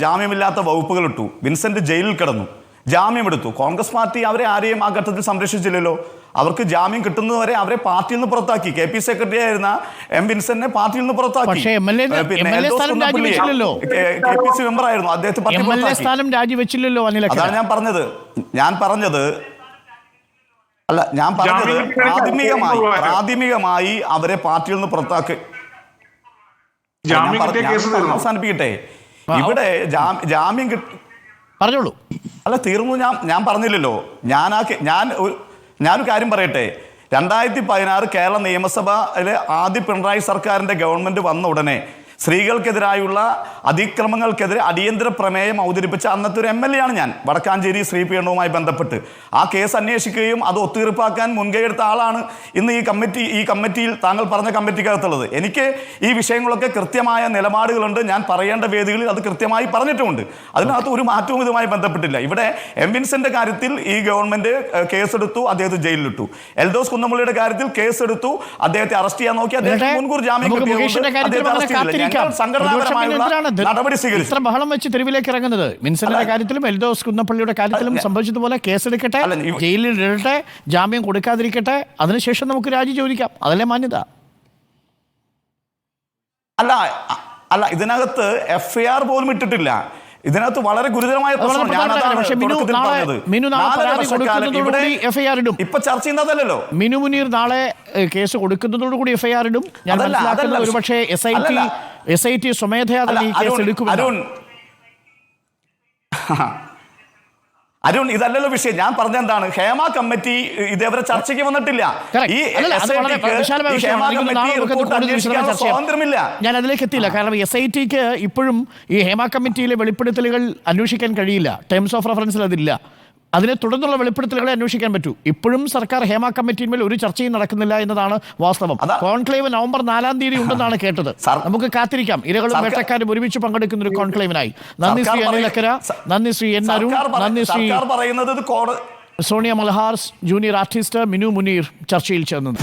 ജാമ്യമില്ലാത്ത വകുപ്പുകൾ ഇട്ടു. വിൻസെന്റ് ജയിലിൽ കിടന്നു, ജാമ്യമെടുത്തു. കോൺഗ്രസ് പാർട്ടി അവരെ ആരെയും ആ ഘട്ടത്തിൽ സംരക്ഷിച്ചില്ലല്ലോ. അവർക്ക് ജാമ്യം കിട്ടുന്നതുവരെ അവരെ പാർട്ടിയിൽ നിന്ന് പുറത്താക്കി. KP സെക്രട്ടറി ആയിരുന്ന വിൻസെന്റിനെ പാർട്ടിയിൽ നിന്ന് പുറത്താക്കി. KPC മെമ്പർ ആയിരുന്നു, അദ്ദേഹത്തെ അതാണ് ഞാൻ പറഞ്ഞത് പ്രാഥമികമായി അവരെ പാർട്ടിയിൽ നിന്ന് പുറത്താക്കി. അവസാനിപ്പിക്കട്ടെ. ഇവിടെ ജാമ്യം പറഞ്ഞോളൂ. അല്ല, തീർന്നു. ഞാൻ പറഞ്ഞില്ലല്ലോ. ഞാനൊരു കാര്യം പറയട്ടെ. 2016 കേരള നിയമസഭയിലെ ആദ്യ പിണറായി സർക്കാരിൻ്റെ ഗവൺമെൻറ് വന്ന ഉടനെ സ്ത്രീകൾക്കെതിരായുള്ള അതിക്രമങ്ങൾക്കെതിരെ അടിയന്തര പ്രമേയം അവതരിപ്പിച്ച അന്നത്തെ ഒരു MLA ആണ് ഞാൻ. വടക്കാഞ്ചേരി സ്ത്രീ പീഡനവുമായി ബന്ധപ്പെട്ട് ആ കേസ് അന്വേഷിക്കുകയും അത് ഒത്തുതീർപ്പാക്കാൻ മുൻകൈ എടുത്ത ആളാണ് ഇന്ന് ഈ കമ്മിറ്റിയിൽ താങ്കൾ പറഞ്ഞ കമ്മിറ്റിക്കകത്തുള്ളത്. എനിക്ക് ഈ വിഷയങ്ങളൊക്കെ കൃത്യമായ നിലപാടുകളുണ്ട്. ഞാൻ പറയേണ്ട വേദികളിൽ അത് കൃത്യമായി പറഞ്ഞിട്ടുമുണ്ട്. അതിനകത്ത് ഒരു മാറ്റവും ഇതുമായി ബന്ധപ്പെട്ടില്ല. ഇവിടെ വിൻസെന്റെ കാര്യത്തിൽ ഈ ഗവൺമെന്റ് കേസെടുത്തു, അദ്ദേഹത്തെ ജയിലിലിട്ടു. എൽദോസ് കുന്നപ്പള്ളിയുടെ കാര്യത്തിൽ കേസെടുത്തു, അദ്ദേഹത്തെ അറസ്റ്റ് ചെയ്യാൻ നോക്കി, അദ്ദേഹത്തെ മുൻകൂർ ജാമ്യം ഇത്ര ബഹളം വെച്ച് തെരുവിലേക്ക് ഇറങ്ങുന്നത്? വിൻസെന്റിന്റെ കാര്യത്തിലും എൽദോസ് കുന്നപ്പള്ളിയുടെ കാര്യത്തിലും സംഭവിച്ചതുപോലെ കേസെടുക്കട്ടെ, ജയിലിൽ ഇടട്ടെ, ജാമ്യം കൊടുക്കാതിരിക്കട്ടെ, അതിനുശേഷം നമുക്ക് രാജി ചോദിക്കാം. അതല്ലേ മാന്യത? അല്ല, ഇതിനകത്ത് FIR പോലും ഇട്ടിട്ടില്ല. ഇതിനകത്ത് വളരെ ഗുരുതരമായ ഇപ്പൊ ചർച്ച ചെയ്യുന്നതല്ലോ. മിനു മുനീർ നാളെ കേസ് കൊടുക്കുന്നതോടുകൂടി FIR ഇടും. ഞാൻ മനസ്സിലാക്കുന്നത് ഒരുപക്ഷെ SIT സ്വമേധയാ തന്നെ ഈ കേസ് എടുക്കുമെന്ന്. അരുൺ, ഇതല്ലല്ലോ വിഷയം. ഞാൻ പറഞ്ഞെന്താണ്, ഹേമ കമ്മിറ്റി ഇതേവരെ ചർച്ചയ്ക്ക് വന്നിട്ടില്ല. സ്വാതന്ത്ര്യമില്ല. ഞാൻ അതിലേക്ക് എത്തിയില്ല. കാരണം SITക്ക് ഇപ്പോഴും ഈ ഹേമ കമ്മിറ്റിയിലെ വെളിപ്പെടുത്തലുകൾ അന്വേഷിക്കാൻ കഴിയില്ല. ടേംസ് ഓഫ് റെഫറൻസിൽ അതില്ല. അതിനെ തുടർന്നുള്ള വെളിപ്പെടുത്തലുകളെ അന്വേഷിക്കാൻ പറ്റൂ. ഇപ്പോഴും സർക്കാർ ഹേമ കമ്മിറ്റിന്മേൽ ഒരു ചർച്ചയും നടക്കുന്നില്ല എന്നതാണ് വാസ്തവം. കോൺക്ലേവ് നവംബർ 4-ാം തീയതി ഉണ്ടെന്നാണ് കേട്ടത്. നമുക്ക് കാത്തിരിക്കാം. ഇരകളും വേട്ടക്കാരും ഒരുമിച്ച് പങ്കെടുക്കുന്ന ഒരു കോൺക്ലേവിനായി. നന്ദി ശ്രീ അനിലക്കര, നന്ദി ശ്രീ N. അരുൺ, നന്ദി ശ്രീ സോണിയ മൽഹാർ, ജൂനിയർ ആർട്ടിസ്റ്റ് മിനു മുനീർ ചർച്ചയിൽ ചേർന്നത്.